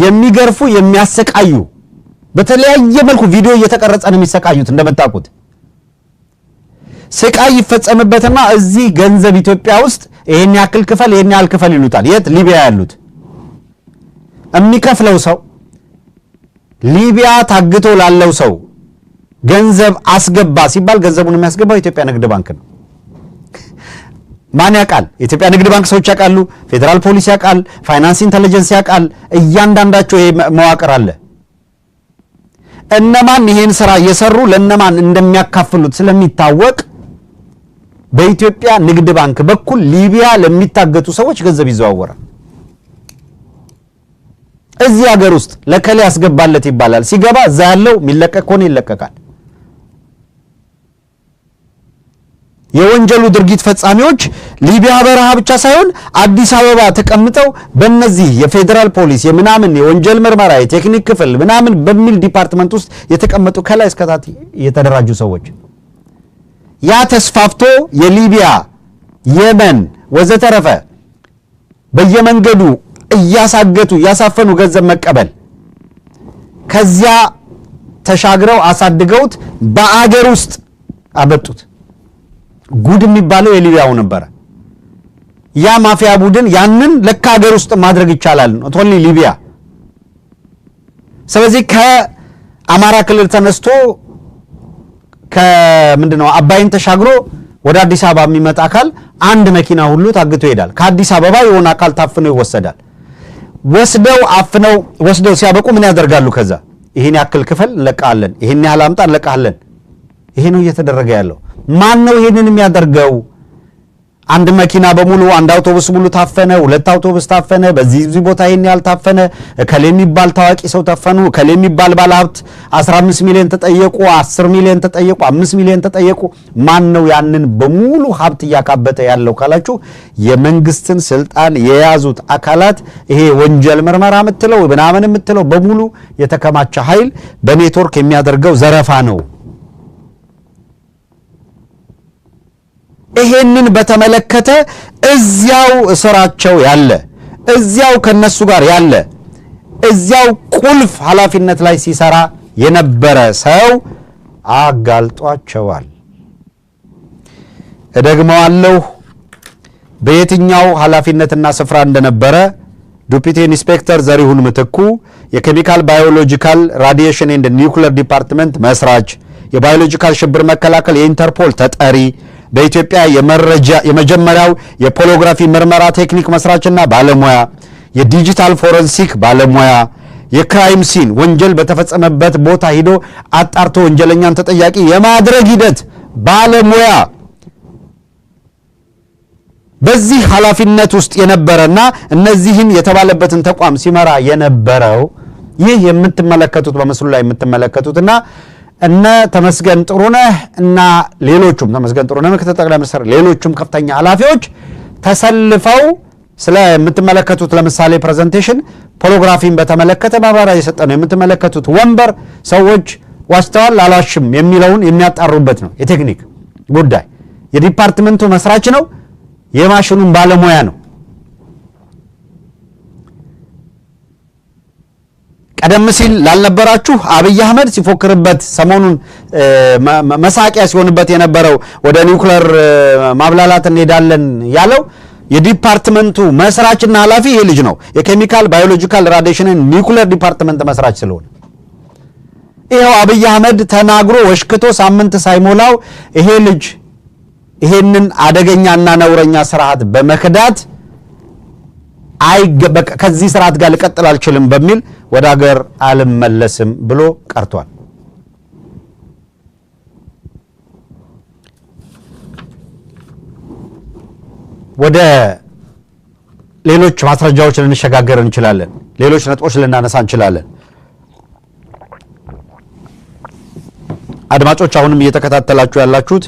የሚገርፉ የሚያሰቃዩ በተለያየ መልኩ ቪዲዮ እየተቀረጸ ነው የሚሰቃዩት። እንደምታውቁት ስቃይ ይፈጸምበትና እዚህ ገንዘብ ኢትዮጵያ ውስጥ ይሄን ያክል ክፈል ይሄን ያክል ክፈል ይሉታል። የት ሊቢያ ያሉት የሚከፍለው ሰው ሊቢያ ታግቶ ላለው ሰው ገንዘብ አስገባ ሲባል ገንዘቡን የሚያስገባው ኢትዮጵያ ንግድ ባንክ ነው። ማን ያውቃል? ኢትዮጵያ ንግድ ባንክ ሰዎች ያውቃሉ፣ ፌደራል ፖሊስ ያውቃል፣ ፋይናንስ ኢንተለጀንስ ያውቃል። እያንዳንዳቸው ይሄ መዋቅር አለ። እነማን ይሄን ስራ እየሰሩ ለነማን እንደሚያካፍሉት ስለሚታወቅ በኢትዮጵያ ንግድ ባንክ በኩል ሊቢያ ለሚታገቱ ሰዎች ገንዘብ ይዘዋወራል። እዚህ ሀገር ውስጥ ለከሌ ያስገባለት ይባላል። ሲገባ እዛ ያለው የሚለቀቅ ሆነ ይለቀቃል። የወንጀሉ ድርጊት ፈጻሚዎች ሊቢያ በረሃ ብቻ ሳይሆን አዲስ አበባ ተቀምጠው በእነዚህ የፌደራል ፖሊስ የምናምን የወንጀል ምርመራ የቴክኒክ ክፍል ምናምን በሚል ዲፓርትመንት ውስጥ የተቀመጡ ከላይ እስከ ታች የተደራጁ ሰዎች ያ ተስፋፍቶ የሊቢያ የመን ወዘተረፈ በየመንገዱ እያሳገቱ እያሳፈኑ ገንዘብ መቀበል ከዚያ ተሻግረው አሳድገውት በአገር ውስጥ አበጡት። ጉድ የሚባለው የሊቢያው ነበር። ያ ማፊያ ቡድን ያንን ለካ ሀገር ውስጥ ማድረግ ይቻላል ነው ቶሊ ሊቢያ። ስለዚህ ከአማራ ክልል ተነስቶ ከምንድነው አባይን ተሻግሮ ወደ አዲስ አበባ የሚመጣ አካል አንድ መኪና ሁሉ ታግቶ ይሄዳል። ከአዲስ አበባ የሆነ አካል ታፍኖ ይወሰዳል። ወስደው አፍነው ወስደው ሲያበቁ ምን ያደርጋሉ? ከዛ ይሄን ያክል ክፈል እንለቃለን፣ ይሄን ያህል አምጣ እንለቃለን። ይሄ ነው እየተደረገ ያለው። ማን ነው ይሄንን የሚያደርገው? አንድ መኪና በሙሉ አንድ አውቶቡስ ሙሉ ታፈነ፣ ሁለት አውቶቡስ ታፈነ፣ በዚህ ቦታ ይሄን ያህል ታፈነ፣ ከሌ የሚባል ታዋቂ ሰው ታፈኑ፣ ከሌ የሚባል ባለሀብት 15 ሚሊዮን ተጠየቁ፣ 10 ሚሊዮን ተጠየቁ፣ 5 ሚሊዮን ተጠየቁ። ማን ነው ያንን በሙሉ ሀብት እያካበተ ያለው ካላችሁ የመንግስትን ስልጣን የያዙት አካላት። ይሄ ወንጀል ምርመራ የምትለው ምናምን የምትለው በሙሉ የተከማቸ ኃይል በኔትወርክ የሚያደርገው ዘረፋ ነው። ይሄንን በተመለከተ እዚያው እስራቸው ያለ እዚያው ከነሱ ጋር ያለ እዚያው ቁልፍ ኃላፊነት ላይ ሲሰራ የነበረ ሰው አጋልጧቸዋል። እደግመዋለሁ፣ በየትኛው ኃላፊነትና ስፍራ እንደነበረ ዱፒቲ ኢንስፔክተር ዘሪሁን ምትኩ የኬሚካል ባዮሎጂካል ራዲዬሽን ኤንድ ኒውክሌር ዲፓርትመንት መስራች፣ የባዮሎጂካል ሽብር መከላከል የኢንተርፖል ተጠሪ በኢትዮጵያ የመጀመሪያው የፖሊግራፊ ምርመራ ቴክኒክ መስራችና ባለሙያ፣ የዲጂታል ፎረንሲክ ባለሙያ፣ የክራይም ሲን ወንጀል በተፈጸመበት ቦታ ሂዶ አጣርቶ ወንጀለኛን ተጠያቂ የማድረግ ሂደት ባለሙያ፣ በዚህ ኃላፊነት ውስጥ የነበረና እነዚህን የተባለበትን ተቋም ሲመራ የነበረው ይህ የምትመለከቱት በምስሉ ላይ የምትመለከቱትና እነ ተመስገን ጥሩነህ እና ሌሎቹም ተመስገን ጥሩነህ ምክትል ጠቅላይ ሚኒስትር ሌሎቹም ከፍተኛ ኃላፊዎች ተሰልፈው ስለምትመለከቱት ለምሳሌ ፕሬዘንቴሽን ፖሊግራፊን በተመለከተ ማብራሪያ የሰጠ ነው። የምትመለከቱት ወንበር ሰዎች ዋሽተዋል አልዋሽም የሚለውን የሚያጣሩበት ነው። የቴክኒክ ጉዳይ የዲፓርትመንቱ መስራች ነው። የማሽኑን ባለሙያ ነው። ቀደም ሲል ላልነበራችሁ አብይ አህመድ ሲፎክርበት ሰሞኑን መሳቂያ ሲሆንበት የነበረው ወደ ኒውክሌር ማብላላት እንሄዳለን ያለው የዲፓርትመንቱ መስራችና ኃላፊ ይሄ ልጅ ነው። የኬሚካል ባዮሎጂካል ራዲዬሽን ኒውክሌር ዲፓርትመንት መስራች ስለሆነ ይሄው አብይ አህመድ ተናግሮ ወሽክቶ ሳምንት ሳይሞላው ይሄ ልጅ ይሄንን አደገኛና ነውረኛ ስርዓት በመክዳት ከዚህ ስርዓት ጋር ልቀጥል አልችልም በሚል ወደ ሀገር አልመለስም ብሎ ቀርቷል። ወደ ሌሎች ማስረጃዎች ልንሸጋገር እንችላለን። ሌሎች ነጥቦች ልናነሳ እንችላለን። አድማጮች አሁንም እየተከታተላችሁ ያላችሁት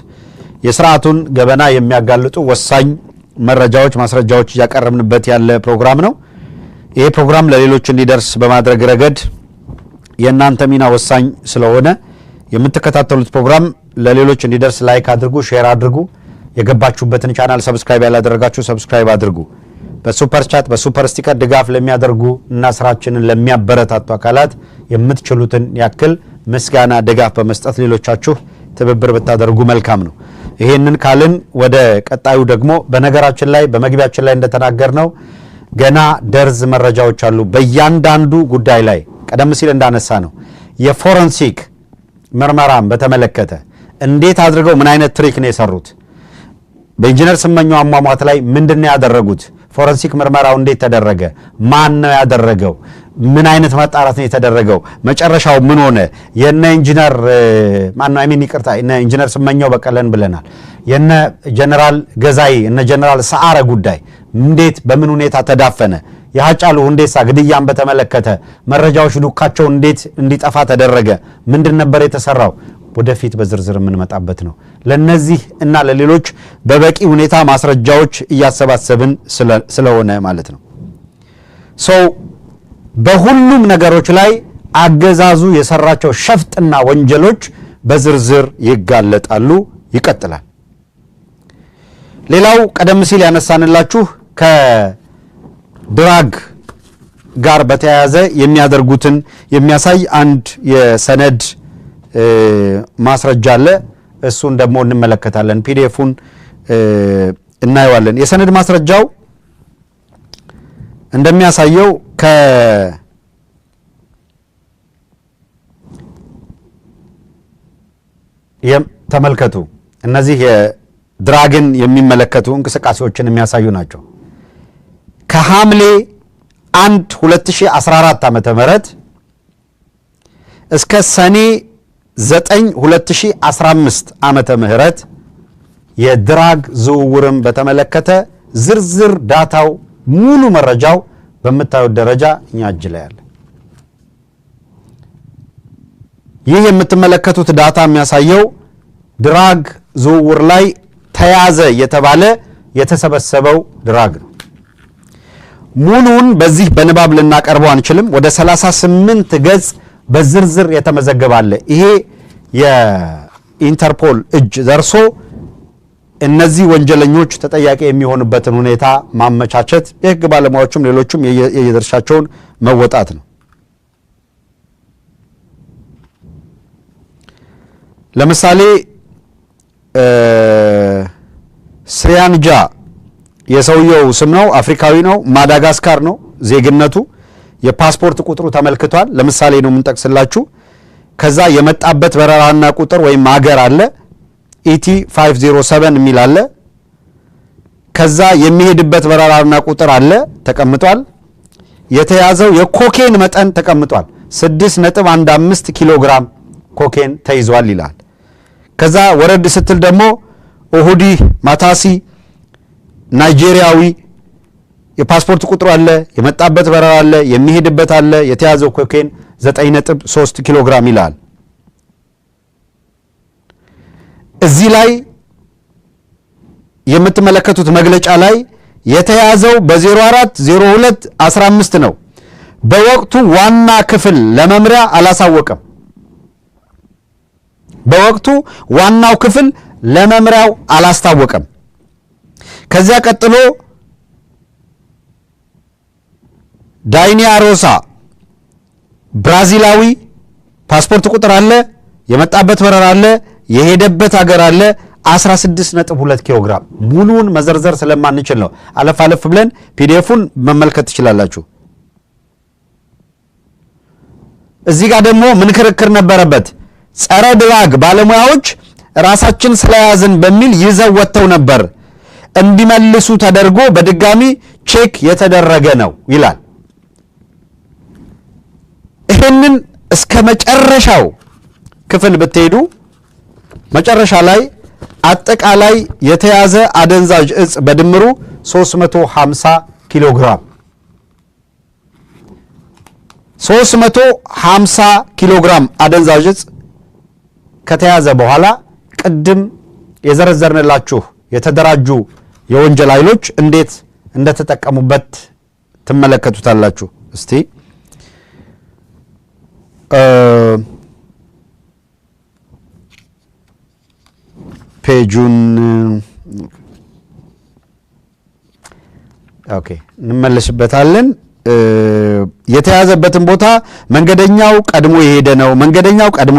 የስርዓቱን ገበና የሚያጋልጡ ወሳኝ መረጃዎች ማስረጃዎች እያቀረብንበት ያለ ፕሮግራም ነው። ይሄ ፕሮግራም ለሌሎች እንዲደርስ በማድረግ ረገድ የእናንተ ሚና ወሳኝ ስለሆነ የምትከታተሉት ፕሮግራም ለሌሎች እንዲደርስ ላይክ አድርጉ፣ ሼር አድርጉ። የገባችሁበትን ቻናል ሰብስክራይብ ያላደረጋችሁ ሰብስክራይብ አድርጉ። በሱፐር ቻት በሱፐር ስቲከር ድጋፍ ለሚያደርጉ እና ስራችንን ለሚያበረታቱ አካላት የምትችሉትን ያክል ምስጋና ድጋፍ በመስጠት ሌሎቻችሁ ትብብር ብታደርጉ መልካም ነው። ይሄንን ካልን ወደ ቀጣዩ ደግሞ በነገራችን ላይ በመግቢያችን ላይ እንደተናገርነው ገና ደርዝ መረጃዎች አሉ። በእያንዳንዱ ጉዳይ ላይ ቀደም ሲል እንዳነሳ ነው የፎረንሲክ ምርመራን በተመለከተ እንዴት አድርገው ምን አይነት ትሪክ ነው የሰሩት፣ በኢንጂነር ስመኘው አሟሟት ላይ ምንድነው ያደረጉት፣ ፎረንሲክ ምርመራው እንዴት ተደረገ፣ ማን ነው ያደረገው፣ ምን አይነት ማጣራት ነው የተደረገው፣ መጨረሻው ምን ሆነ፣ የነ ኢንጂነር እነ ኢንጂነር ስመኘው በቀለን ብለናል፣ የነ ጀነራል ገዛይ እነ ጀነራል ሰዓረ ጉዳይ እንዴት በምን ሁኔታ ተዳፈነ፣ የሃጫሉ ሁንዴሳ ግድያን በተመለከተ መረጃዎች ዱካቸው እንዴት እንዲጠፋ ተደረገ፣ ምንድን ነበር የተሰራው፣ ወደፊት በዝርዝር የምንመጣበት ነው። ለነዚህ እና ለሌሎች በበቂ ሁኔታ ማስረጃዎች እያሰባሰብን ስለሆነ ማለት ነው። በሁሉም ነገሮች ላይ አገዛዙ የሰራቸው ሸፍጥና ወንጀሎች በዝርዝር ይጋለጣሉ። ይቀጥላል። ሌላው ቀደም ሲል ያነሳንላችሁ ከድራግ ጋር በተያያዘ የሚያደርጉትን የሚያሳይ አንድ የሰነድ ማስረጃ አለ። እሱን ደግሞ እንመለከታለን። ፒዲኤፉን እናየዋለን። የሰነድ ማስረጃው እንደሚያሳየው ተመልከቱ። እነዚህ የድራግን የሚመለከቱ እንቅስቃሴዎችን የሚያሳዩ ናቸው። ከሐምሌ 1 2014 ዓመተ ምህረት እስከ ሰኔ 9 2015 ዓመተ ምህረት የድራግ ዝውውርን በተመለከተ ዝርዝር ዳታው ሙሉ መረጃው በምታዩት ደረጃ እኛ እጅ ላይ አለ። ይህ የምትመለከቱት ዳታ የሚያሳየው ድራግ ዝውውር ላይ ተያዘ የተባለ የተሰበሰበው ድራግ ነው። ሙሉን በዚህ በንባብ ልናቀርበው አንችልም። ወደ 38 ገጽ በዝርዝር የተመዘገባለ። ይሄ የኢንተርፖል እጅ ደርሶ እነዚህ ወንጀለኞች ተጠያቂ የሚሆኑበትን ሁኔታ ማመቻቸት የህግ ባለሙያዎችም ሌሎችም የየድርሻቸውን መወጣት ነው። ለምሳሌ ስሪያንጃ የሰውየው ስም ነው፣ አፍሪካዊ ነው፣ ማዳጋስካር ነው ዜግነቱ። የፓስፖርት ቁጥሩ ተመልክቷል። ለምሳሌ ነው የምንጠቅስላችሁ። ከዛ የመጣበት በረራና ቁጥር ወይም ሀገር አለ። ኢቲ 507 የሚል አለ። ከዛ የሚሄድበት በረራና ቁጥር አለ ተቀምጧል። የተያዘው የኮኬን መጠን ተቀምጧል። 6.15 ኪሎ ግራም ኮኬን ተይዟል ይላል። ከዛ ወረድ ስትል ደግሞ ኦሁዲ ማታሲ ናይጄሪያዊ የፓስፖርት ቁጥሩ አለ፣ የመጣበት በረራ አለ፣ የሚሄድበት አለ። የተያዘው ኮኬን 9.3 ኪሎ ግራም ይላል። እዚህ ላይ የምትመለከቱት መግለጫ ላይ የተያዘው በ04/02/15 ነው። በወቅቱ ዋና ክፍል ለመምሪያ አላሳወቀም። በወቅቱ ዋናው ክፍል ለመምሪያው አላስታወቀም። ከዚያ ቀጥሎ ዳይኒያ ሮሳ ብራዚላዊ ፓስፖርት ቁጥር አለ፣ የመጣበት በረራ አለ፣ የሄደበት ሀገር አለ። 16.2 ኪሎ ግራም ሙሉውን መዘርዘር ስለማንችል ነው። አለፍ አለፍ ብለን ፒዲኤፉን መመልከት ትችላላችሁ። እዚህ ጋር ደግሞ ምን ክርክር ነበረበት? ጸረ ድራግ ባለሙያዎች ራሳችን ስለያዝን በሚል ይዘው ወጥተው ነበር፣ እንዲመልሱ ተደርጎ በድጋሚ ቼክ የተደረገ ነው ይላል። ይህንን እስከ መጨረሻው ክፍል ብትሄዱ መጨረሻ ላይ አጠቃላይ የተያዘ አደንዛዥ እጽ በድምሩ 350 ኪሎ ግራም 350 ኪሎ ግራም አደንዛዥ እጽ ከተያዘ በኋላ ቅድም የዘረዘርንላችሁ የተደራጁ የወንጀል ኃይሎች እንዴት እንደተጠቀሙበት ትመለከቱታላችሁ። እስቲ ፔጁን ኦኬ እንመለስበታለን። የተያዘበትን ቦታ መንገደኛው ቀድሞ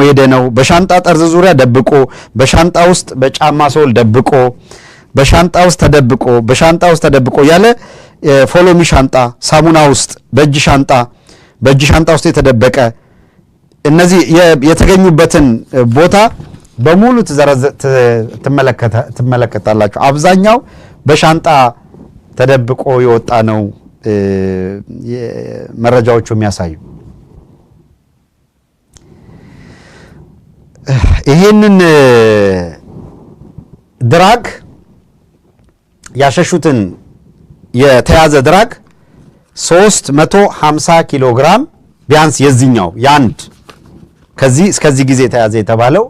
የሄደ ነው። በሻንጣ ጠርዝ ዙሪያ ደብቆ፣ በሻንጣ ውስጥ በጫማ ሶል ደብቆ፣ በሻንጣ ውስጥ ተደብቆ ያለ ፎሎሚ ሻንጣ፣ ሳሙና ውስጥ፣ በእጅ ሻንጣ ውስጥ የተደበቀ እነዚህ የተገኙበትን ቦታ በሙሉ ትመለከታላችሁ። አብዛኛው በሻንጣ ተደብቆ የወጣ ነው መረጃዎቹ የሚያሳዩ። ይህንን ድራግ ያሸሹትን የተያዘ ድራግ 350 ኪሎ ግራም ቢያንስ የዚህኛው የአንድ ከዚህ እስከዚህ ጊዜ የተያዘ የተባለው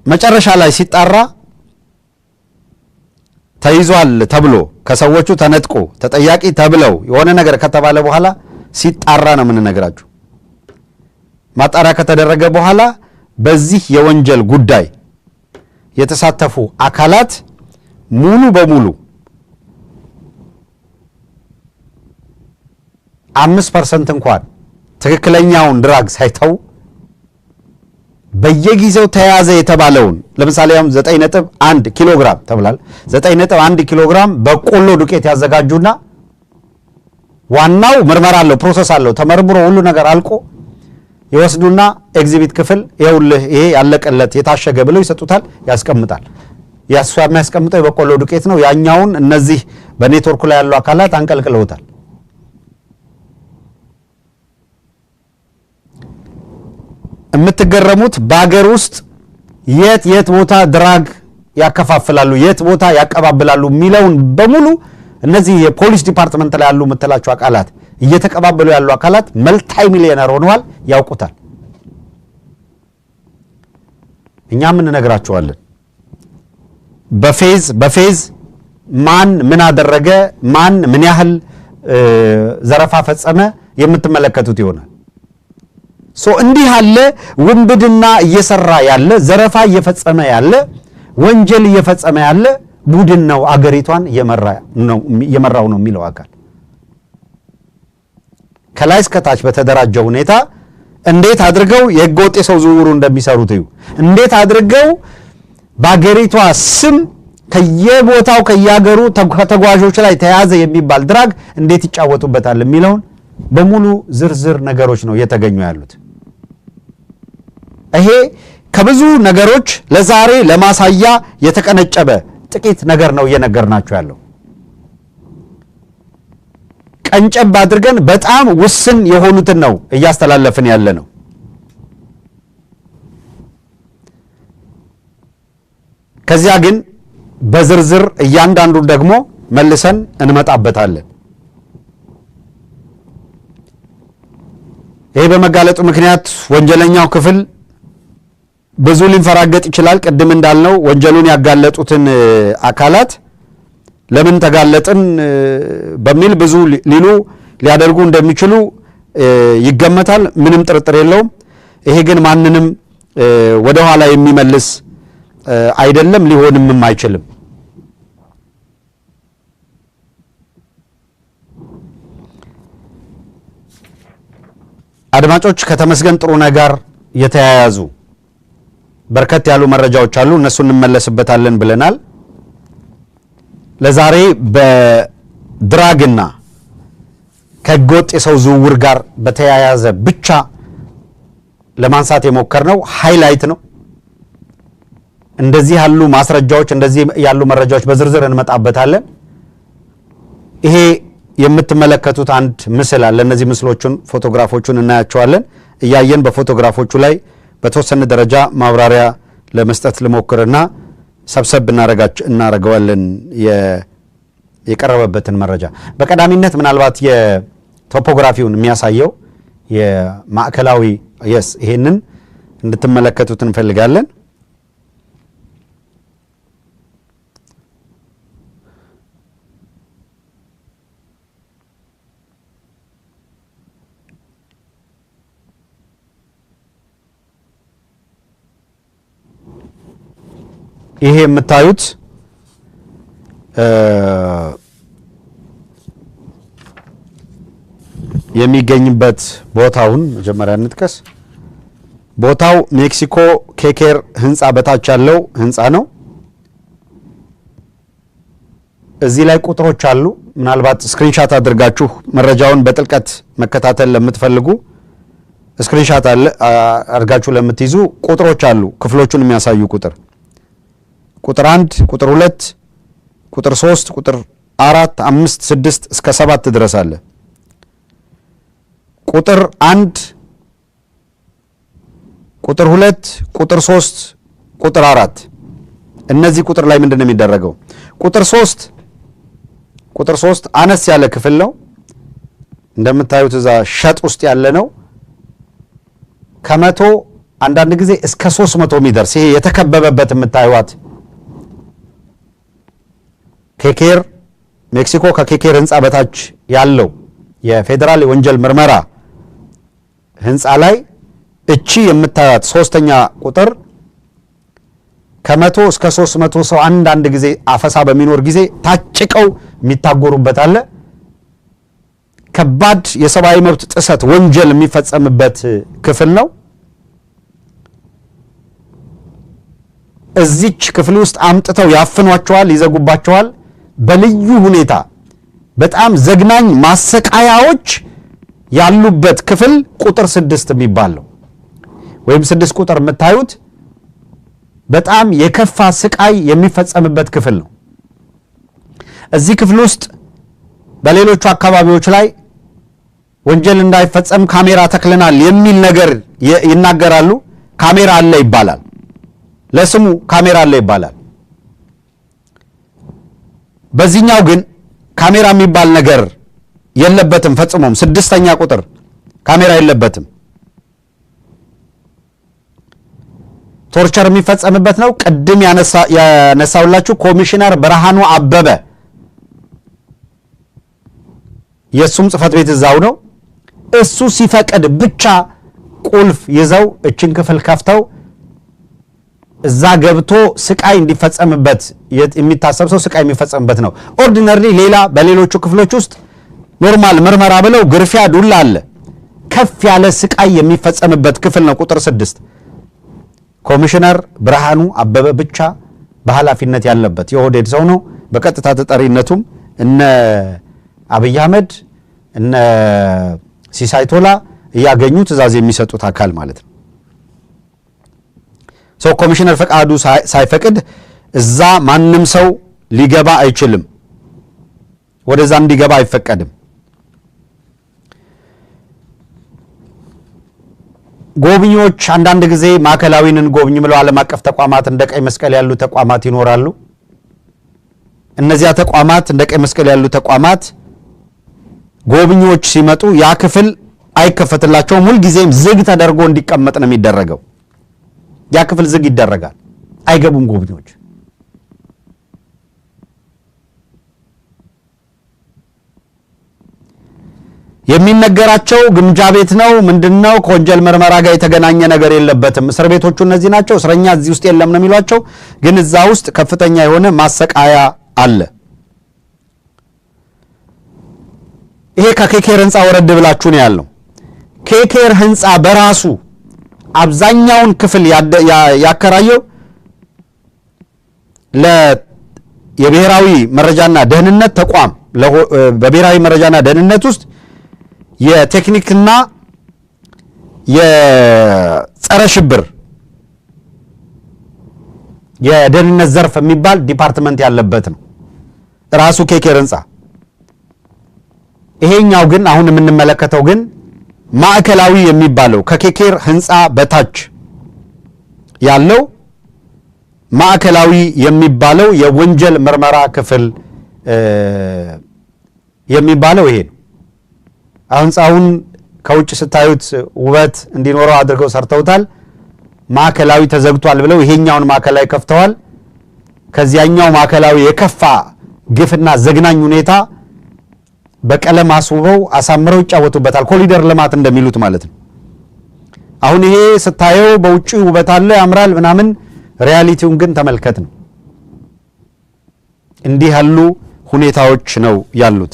መጨረሻ ላይ ሲጣራ ተይዟል ተብሎ ከሰዎቹ ተነጥቆ ተጠያቂ ተብለው የሆነ ነገር ከተባለ በኋላ ሲጣራ ነው የምንነግራችሁ። ማጣሪያ ከተደረገ በኋላ በዚህ የወንጀል ጉዳይ የተሳተፉ አካላት ሙሉ በሙሉ 5% እንኳን ትክክለኛውን ድራግ ሳይተው በየጊዜው ተያዘ የተባለውን ለምሳሌ 9.1 ኪሎ ግራም ተብሏል። 9.1 ኪሎ ግራም በቆሎ ዱቄት ያዘጋጁና ዋናው ምርመራ አለው፣ ፕሮሰስ አለው፣ ተመርምሮ ሁሉ ነገር አልቆ ይወስዱና ኤግዚቢት ክፍል ይኸውልህ ይሄ ያለቀለት የታሸገ ብለው ይሰጡታል፣ ያስቀምጣል። ያሱ የሚያስቀምጠው የበቆሎ ዱቄት ነው። ያኛውን እነዚህ በኔትወርኩ ላይ ያሉ አካላት አንቀልቅለውታል። የምትገረሙት በአገር ውስጥ የት ቦታ ድራግ ያከፋፍላሉ፣ የት ቦታ ያቀባብላሉ የሚለውን በሙሉ እነዚህ የፖሊስ ዲፓርትመንት ላይ ያሉ የምትላቸው አካላት እየተቀባበሉ ያሉ አካላት መልታይ ሚሊዮነር ሆነዋል፣ ያውቁታል። እኛም እንነግራቸዋለን። በፌዝ ማን ምን አደረገ፣ ማን ምን ያህል ዘረፋ ፈጸመ የምትመለከቱት ይሆናል። እንዲህ ያለ ውንብድና እየሰራ ያለ ዘረፋ እየፈጸመ ያለ ወንጀል እየፈጸመ ያለ ቡድን ነው አገሪቷን እየመራው ነው የሚለው አካል ከላይ እስከ ታች በተደራጀ ሁኔታ እንዴት አድርገው የህገወጥ የሰው ዝውውሩ እንደሚሰሩት እዩ። እንዴት አድርገው በአገሪቷ ስም ከየቦታው ከያገሩ ከተጓዦች ላይ ተያዘ የሚባል ድራግ እንዴት ይጫወቱበታል የሚለውን በሙሉ ዝርዝር ነገሮች ነው እየተገኙ ያሉት። ይሄ ከብዙ ነገሮች ለዛሬ ለማሳያ የተቀነጨበ ጥቂት ነገር ነው እየነገርናችሁ ያለው። ቀንጨብ አድርገን በጣም ውስን የሆኑትን ነው እያስተላለፍን ያለ ነው። ከዚያ ግን በዝርዝር እያንዳንዱን ደግሞ መልሰን እንመጣበታለን። ይሄ በመጋለጡ ምክንያት ወንጀለኛው ክፍል ብዙ ሊንፈራገጥ ይችላል። ቅድም እንዳልነው ወንጀሉን ያጋለጡትን አካላት ለምን ተጋለጥን በሚል ብዙ ሊያደርጉ እንደሚችሉ ይገመታል። ምንም ጥርጥር የለውም። ይሄ ግን ማንንም ወደ ኋላ የሚመልስ አይደለም፣ ሊሆንም አይችልም። አድማጮች ከተመስገን ጥሩነህ ጋር የተያያዙ በርከት ያሉ መረጃዎች አሉ። እነሱ እንመለስበታለን ብለናል። ለዛሬ በድራግና ከህገወጥ የሰው ዝውውር ጋር በተያያዘ ብቻ ለማንሳት የሞከርነው ሃይላይት ነው። እንደዚህ ያሉ ማስረጃዎች፣ እንደዚህ ያሉ መረጃዎች በዝርዝር እንመጣበታለን። ይሄ የምትመለከቱት አንድ ምስል አለ። እነዚህ ምስሎቹን ፎቶግራፎቹን እናያቸዋለን። እያየን በፎቶግራፎቹ ላይ በተወሰነ ደረጃ ማብራሪያ ለመስጠት ልሞክርና ሰብሰብ እናረጋዋለን የቀረበበትን መረጃ። በቀዳሚነት ምናልባት የቶፖግራፊውን የሚያሳየው የማዕከላዊ ይሄንን እንድትመለከቱት እንፈልጋለን። ይሄ የምታዩት የሚገኝበት ቦታውን መጀመሪያ እንጥቀስ። ቦታው ሜክሲኮ ኬኬር ህንፃ በታች ያለው ህንፃ ነው። እዚህ ላይ ቁጥሮች አሉ። ምናልባት ስክሪንሻት አድርጋችሁ መረጃውን በጥልቀት መከታተል ለምትፈልጉ ስክሪንሻት አድርጋችሁ ለምትይዙ ቁጥሮች አሉ። ክፍሎቹን የሚያሳዩ ቁጥር 1 ቁጥር 2 ቁጥር 3 ቁጥር 4 5 6 እስከ 7 ድረስ አለ። ቁጥር 1 ቁጥር 2 ቁጥር 3 ቁጥር 4 እነዚህ ቁጥር ላይ ምንድነው የሚደረገው? ቁጥር 3 አነስ ያለ ክፍል ነው። እንደምታዩት እዛ ሸጥ ውስጥ ያለ ነው። ከመቶ አንዳንድ ጊዜ እስከ 300 የሚደርስ ይሄ የተከበበበት የምታዩት ኬኬር ሜክሲኮ ከኬኬር ህንፃ በታች ያለው የፌዴራል የወንጀል ምርመራ ህንፃ ላይ እቺ የምታዩት ሶስተኛ ቁጥር ከመቶ እስከ 300 ሰው አንዳንድ ጊዜ አፈሳ በሚኖር ጊዜ ታጭቀው የሚታጎሩበት አለ። ከባድ የሰብአዊ መብት ጥሰት ወንጀል የሚፈጸምበት ክፍል ነው። እዚች ክፍል ውስጥ አምጥተው ያፍኗቸዋል፣ ይዘጉባቸዋል። በልዩ ሁኔታ በጣም ዘግናኝ ማሰቃያዎች ያሉበት ክፍል ቁጥር 6 የሚባል ነው። ወይም 6 ቁጥር የምታዩት በጣም የከፋ ስቃይ የሚፈጸምበት ክፍል ነው። እዚህ ክፍል ውስጥ በሌሎቹ አካባቢዎች ላይ ወንጀል እንዳይፈጸም ካሜራ ተክለናል የሚል ነገር ይናገራሉ። ካሜራ አለ ይባላል። ለስሙ ካሜራ አለ ይባላል። በዚህኛው ግን ካሜራ የሚባል ነገር የለበትም ፈጽሞም። 6ኛ ቁጥር ካሜራ የለበትም። ቶርቸር የሚፈጸምበት ነው። ቅድም ያነሳውላችሁ ኮሚሽነር ብርሃኑ አበበ የሱም ጽፈት ቤት እዛው ነው። እሱ ሲፈቅድ ብቻ ቁልፍ ይዘው እችን ክፍል ከፍተው እዛ ገብቶ ስቃይ እንዲፈጸምበት የሚታሰብ ሰው ስቃይ የሚፈጸምበት ነው። ኦርዲነሪ ሌላ በሌሎቹ ክፍሎች ውስጥ ኖርማል ምርመራ ብለው ግርፊያ፣ ዱላ አለ። ከፍ ያለ ስቃይ የሚፈጸምበት ክፍል ነው ቁጥር 6። ኮሚሽነር ብርሃኑ አበበ ብቻ በኃላፊነት ያለበት የኦህዴድ ሰው ነው። በቀጥታ ተጠሪነቱም እነ አብይ አህመድ እነ ሲሳይ ቶላ እያገኙ ትእዛዝ የሚሰጡት አካል ማለት ነው። ሰው ኮሚሽነር ፈቃዱ ሳይፈቅድ እዛ ማንም ሰው ሊገባ አይችልም። ወደዛ እንዲገባ አይፈቀድም። ጎብኚዎች አንዳንድ ጊዜ ማዕከላዊንን ጎብኝ ብለው ዓለም አቀፍ ተቋማት እንደ ቀይ መስቀል ያሉ ተቋማት ይኖራሉ። እነዚያ ተቋማት እንደ ቀይ መስቀል ያሉ ተቋማት ጎብኚዎች ሲመጡ ያ ክፍል አይከፈትላቸውም። ሁልጊዜም ዝግ ተደርጎ እንዲቀመጥ ነው የሚደረገው። ያ ክፍል ዝግ ይደረጋል። አይገቡም ጎብኚዎች። የሚነገራቸው ግምጃ ቤት ነው ምንድነው ከወንጀል ምርመራ ጋር የተገናኘ ነገር የለበትም። እስር ቤቶቹ እነዚህ ናቸው፣ እስረኛ እዚህ ውስጥ የለም ነው የሚሏቸው። ግን እዛ ውስጥ ከፍተኛ የሆነ ማሰቃያ አለ። ይሄ ከኬኬር ህንፃ ወረድ ብላችሁ ነው ያለው። ኬኬር ህንፃ በራሱ አብዛኛውን ክፍል ያከራየው የብሔራዊ መረጃና ደህንነት ተቋም በብሔራዊ መረጃና ደህንነት ውስጥ የቴክኒክና የጸረ ሽብር የደህንነት ዘርፍ የሚባል ዲፓርትመንት ያለበት ነው ራሱ ኬኬር ህንፃ። ይሄኛው ግን አሁን የምንመለከተው ግን ማዕከላዊ የሚባለው ከኬኬር ህንፃ በታች ያለው ማዕከላዊ የሚባለው የወንጀል ምርመራ ክፍል የሚባለው ይሄ ነው። ህንፃውን ከውጭ ስታዩት ውበት እንዲኖረው አድርገው ሰርተውታል። ማዕከላዊ ተዘግቷል ብለው ይሄኛውን ማዕከላዊ ከፍተዋል። ከዚያኛው ማዕከላዊ የከፋ ግፍና ዘግናኝ ሁኔታ በቀለም አስውበው አሳምረው ይጫወቱበታል። ኮሪደር ልማት እንደሚሉት ማለት ነው። አሁን ይሄ ስታየው በውጪ ውበት አለ ያምራል ምናምን፣ ሪያሊቲውን ግን ተመልከት ነው። እንዲህ ያሉ ሁኔታዎች ነው ያሉት።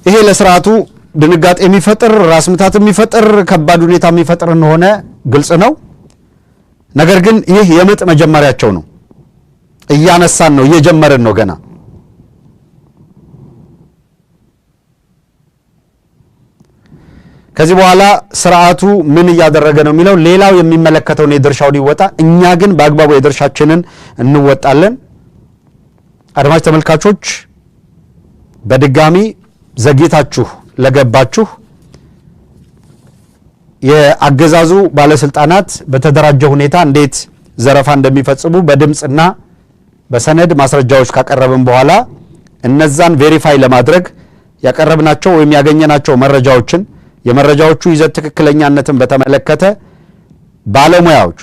ይሄ ለስርዓቱ ድንጋጤ የሚፈጥር ራስ ምታት የሚፈጥር ከባድ ሁኔታ የሚፈጥር እንደሆነ ግልጽ ነው። ነገር ግን ይህ የምጥ መጀመሪያቸው ነው። እያነሳን ነው፣ እየጀመርን ነው ገና። ከዚህ በኋላ ስርዓቱ ምን እያደረገ ነው የሚለው ሌላው የሚመለከተውን የድርሻውን ይወጣ። እኛ ግን በአግባቡ የድርሻችንን እንወጣለን። አድማጭ ተመልካቾች በድጋሚ ዘግይታችሁ ለገባችሁ የአገዛዙ ባለስልጣናት በተደራጀ ሁኔታ እንዴት ዘረፋ እንደሚፈጽሙ በድምጽና በሰነድ ማስረጃዎች ካቀረብን በኋላ እነዛን ቬሪፋይ ለማድረግ ያቀረብናቸው ወይም ያገኘናቸው መረጃዎችን የመረጃዎቹ ይዘት ትክክለኛነትን በተመለከተ ባለሙያዎች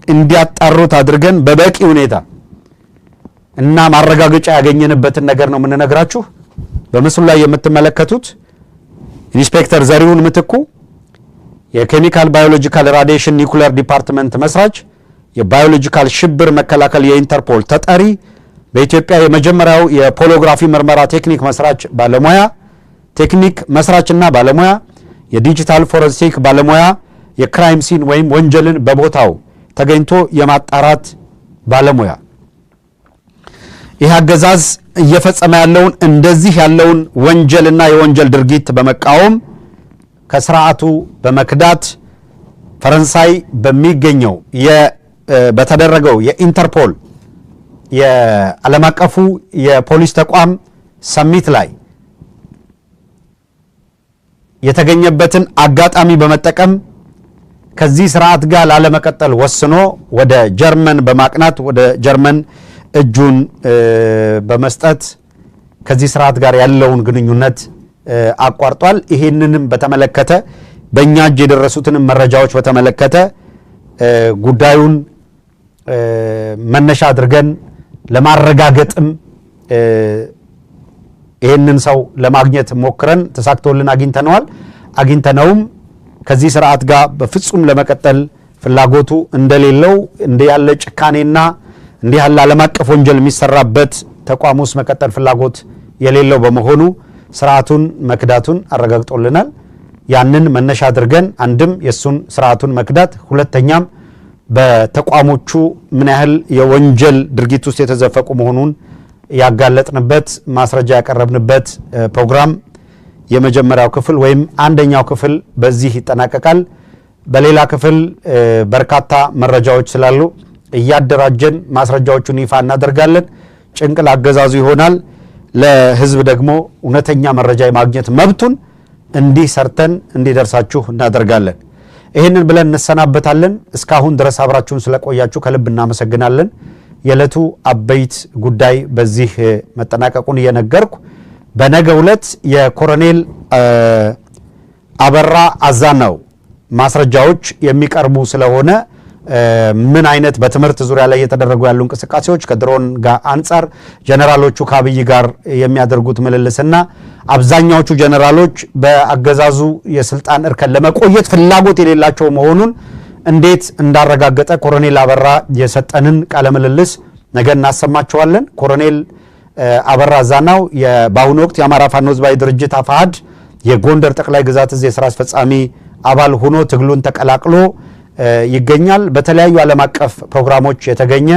እንዲያጣሩት አድርገን በበቂ ሁኔታ እና ማረጋገጫ ያገኘንበትን ነገር ነው የምንነግራችሁ። በምስሉ ላይ የምትመለከቱት ኢንስፔክተር ዘሪሁን ምትኩ የኬሚካል ባዮሎጂካል ራዲዬሽን ኒውክሌር ዲፓርትመንት መስራች፣ የባዮሎጂካል ሽብር መከላከል የኢንተርፖል ተጠሪ፣ በኢትዮጵያ የመጀመሪያው የፖሎግራፊ ምርመራ ቴክኒክ መስራች ባለሙያ፣ ቴክኒክ መስራችና ባለሙያ፣ የዲጂታል ፎረንሲክ ባለሙያ፣ የክራይም ሲን ወይም ወንጀልን በቦታው ተገኝቶ የማጣራት ባለሙያ። ይህ አገዛዝ እየፈጸመ ያለውን እንደዚህ ያለውን ወንጀልና የወንጀል ድርጊት በመቃወም ከስርዓቱ በመክዳት ፈረንሳይ በሚገኘው በተደረገው የኢንተርፖል የዓለም አቀፉ የፖሊስ ተቋም ሰሚት ላይ የተገኘበትን አጋጣሚ በመጠቀም ከዚህ ስርዓት ጋር ላለመቀጠል ወስኖ ወደ ጀርመን በማቅናት ወደ ጀርመን እጁን በመስጠት ከዚህ ስርዓት ጋር ያለውን ግንኙነት አቋርጧል። ይሄንንም በተመለከተ በእኛ እጅ የደረሱትን መረጃዎች በተመለከተ ጉዳዩን መነሻ አድርገን ለማረጋገጥም ይሄንን ሰው ለማግኘት ሞክረን ተሳክቶልን አግኝተነውም ከዚህ ስርዓት ጋር በፍጹም ለመቀጠል ፍላጎቱ እንደሌለው እንዲህ ያለ ጭካኔና እንዲህ ያለ ዓለም አቀፍ ወንጀል የሚሰራበት ተቋም ውስጥ መቀጠል ፍላጎት የሌለው በመሆኑ ስርዓቱን መክዳቱን አረጋግጦልናል። ያንን መነሻ አድርገን አንድም የሱን ስርዓቱን መክዳት፣ ሁለተኛም በተቋሞቹ ምን ያህል የወንጀል ድርጊት ውስጥ የተዘፈቁ መሆኑን ያጋለጥንበት ማስረጃ ያቀረብንበት ፕሮግራም የመጀመሪያው ክፍል ወይም አንደኛው ክፍል በዚህ ይጠናቀቃል። በሌላ ክፍል በርካታ መረጃዎች ስላሉ እያደራጀን ማስረጃዎቹን ይፋ እናደርጋለን። ጭንቅል አገዛዙ ይሆናል። ለህዝብ ደግሞ እውነተኛ መረጃ የማግኘት መብቱን እንዲህ ሰርተን እንዲደርሳችሁ እናደርጋለን። ይህንን ብለን እንሰናበታለን። እስካሁን ድረስ አብራችሁን ስለቆያችሁ ከልብ እናመሰግናለን። የዕለቱ አበይት ጉዳይ በዚህ መጠናቀቁን እየነገርኩ በነገው ዕለት የኮሎኔል አበራ አዛናው ማስረጃዎች የሚቀርቡ ስለሆነ ምን አይነት በትምህርት ዙሪያ ላይ የተደረጉ ያሉ እንቅስቃሴዎች ከድሮን ጋር አንጻር ጀነራሎቹ ከአብይ ጋር የሚያደርጉት ምልልስና አብዛኛዎቹ ጀነራሎች በአገዛዙ የስልጣን እርከን ለመቆየት ፍላጎት የሌላቸው መሆኑን እንዴት እንዳረጋገጠ ኮሎኔል አበራ የሰጠንን ቃለ ምልልስ ነገ እናሰማቸዋለን። ኮሎኔል አበራ አዛናው በአሁኑ ወቅት የአማራ ፋኖ ህዝባዊ ድርጅት አፋሕድ የጎንደር ጠቅላይ ግዛት እዝ የሥራ አስፈጻሚ አባል ሆኖ ትግሉን ተቀላቅሎ ይገኛል። በተለያዩ ዓለም አቀፍ ፕሮግራሞች የተገኘ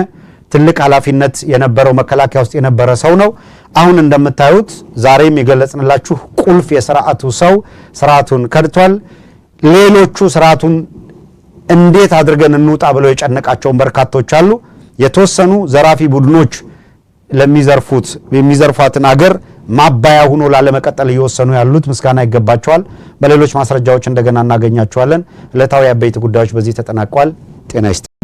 ትልቅ ኃላፊነት የነበረው መከላከያ ውስጥ የነበረ ሰው ነው። አሁን እንደምታዩት ዛሬም የገለጽንላችሁ ቁልፍ የሥርዓቱ ሰው ስርዓቱን ከድቷል። ሌሎቹ ስርዓቱን እንዴት አድርገን እንውጣ ብለው የጨነቃቸውን በርካቶች አሉ። የተወሰኑ ዘራፊ ቡድኖች የሚዘርፏትን አገር ማባያ ሆኖ ላለመቀጠል እየወሰኑ ያሉት ምስጋና ይገባቸዋል። በሌሎች ማስረጃዎች እንደገና እናገኛቸዋለን። ዕለታዊ አበይት ጉዳዮች በዚህ ተጠናቋል። ጤና ይስጥ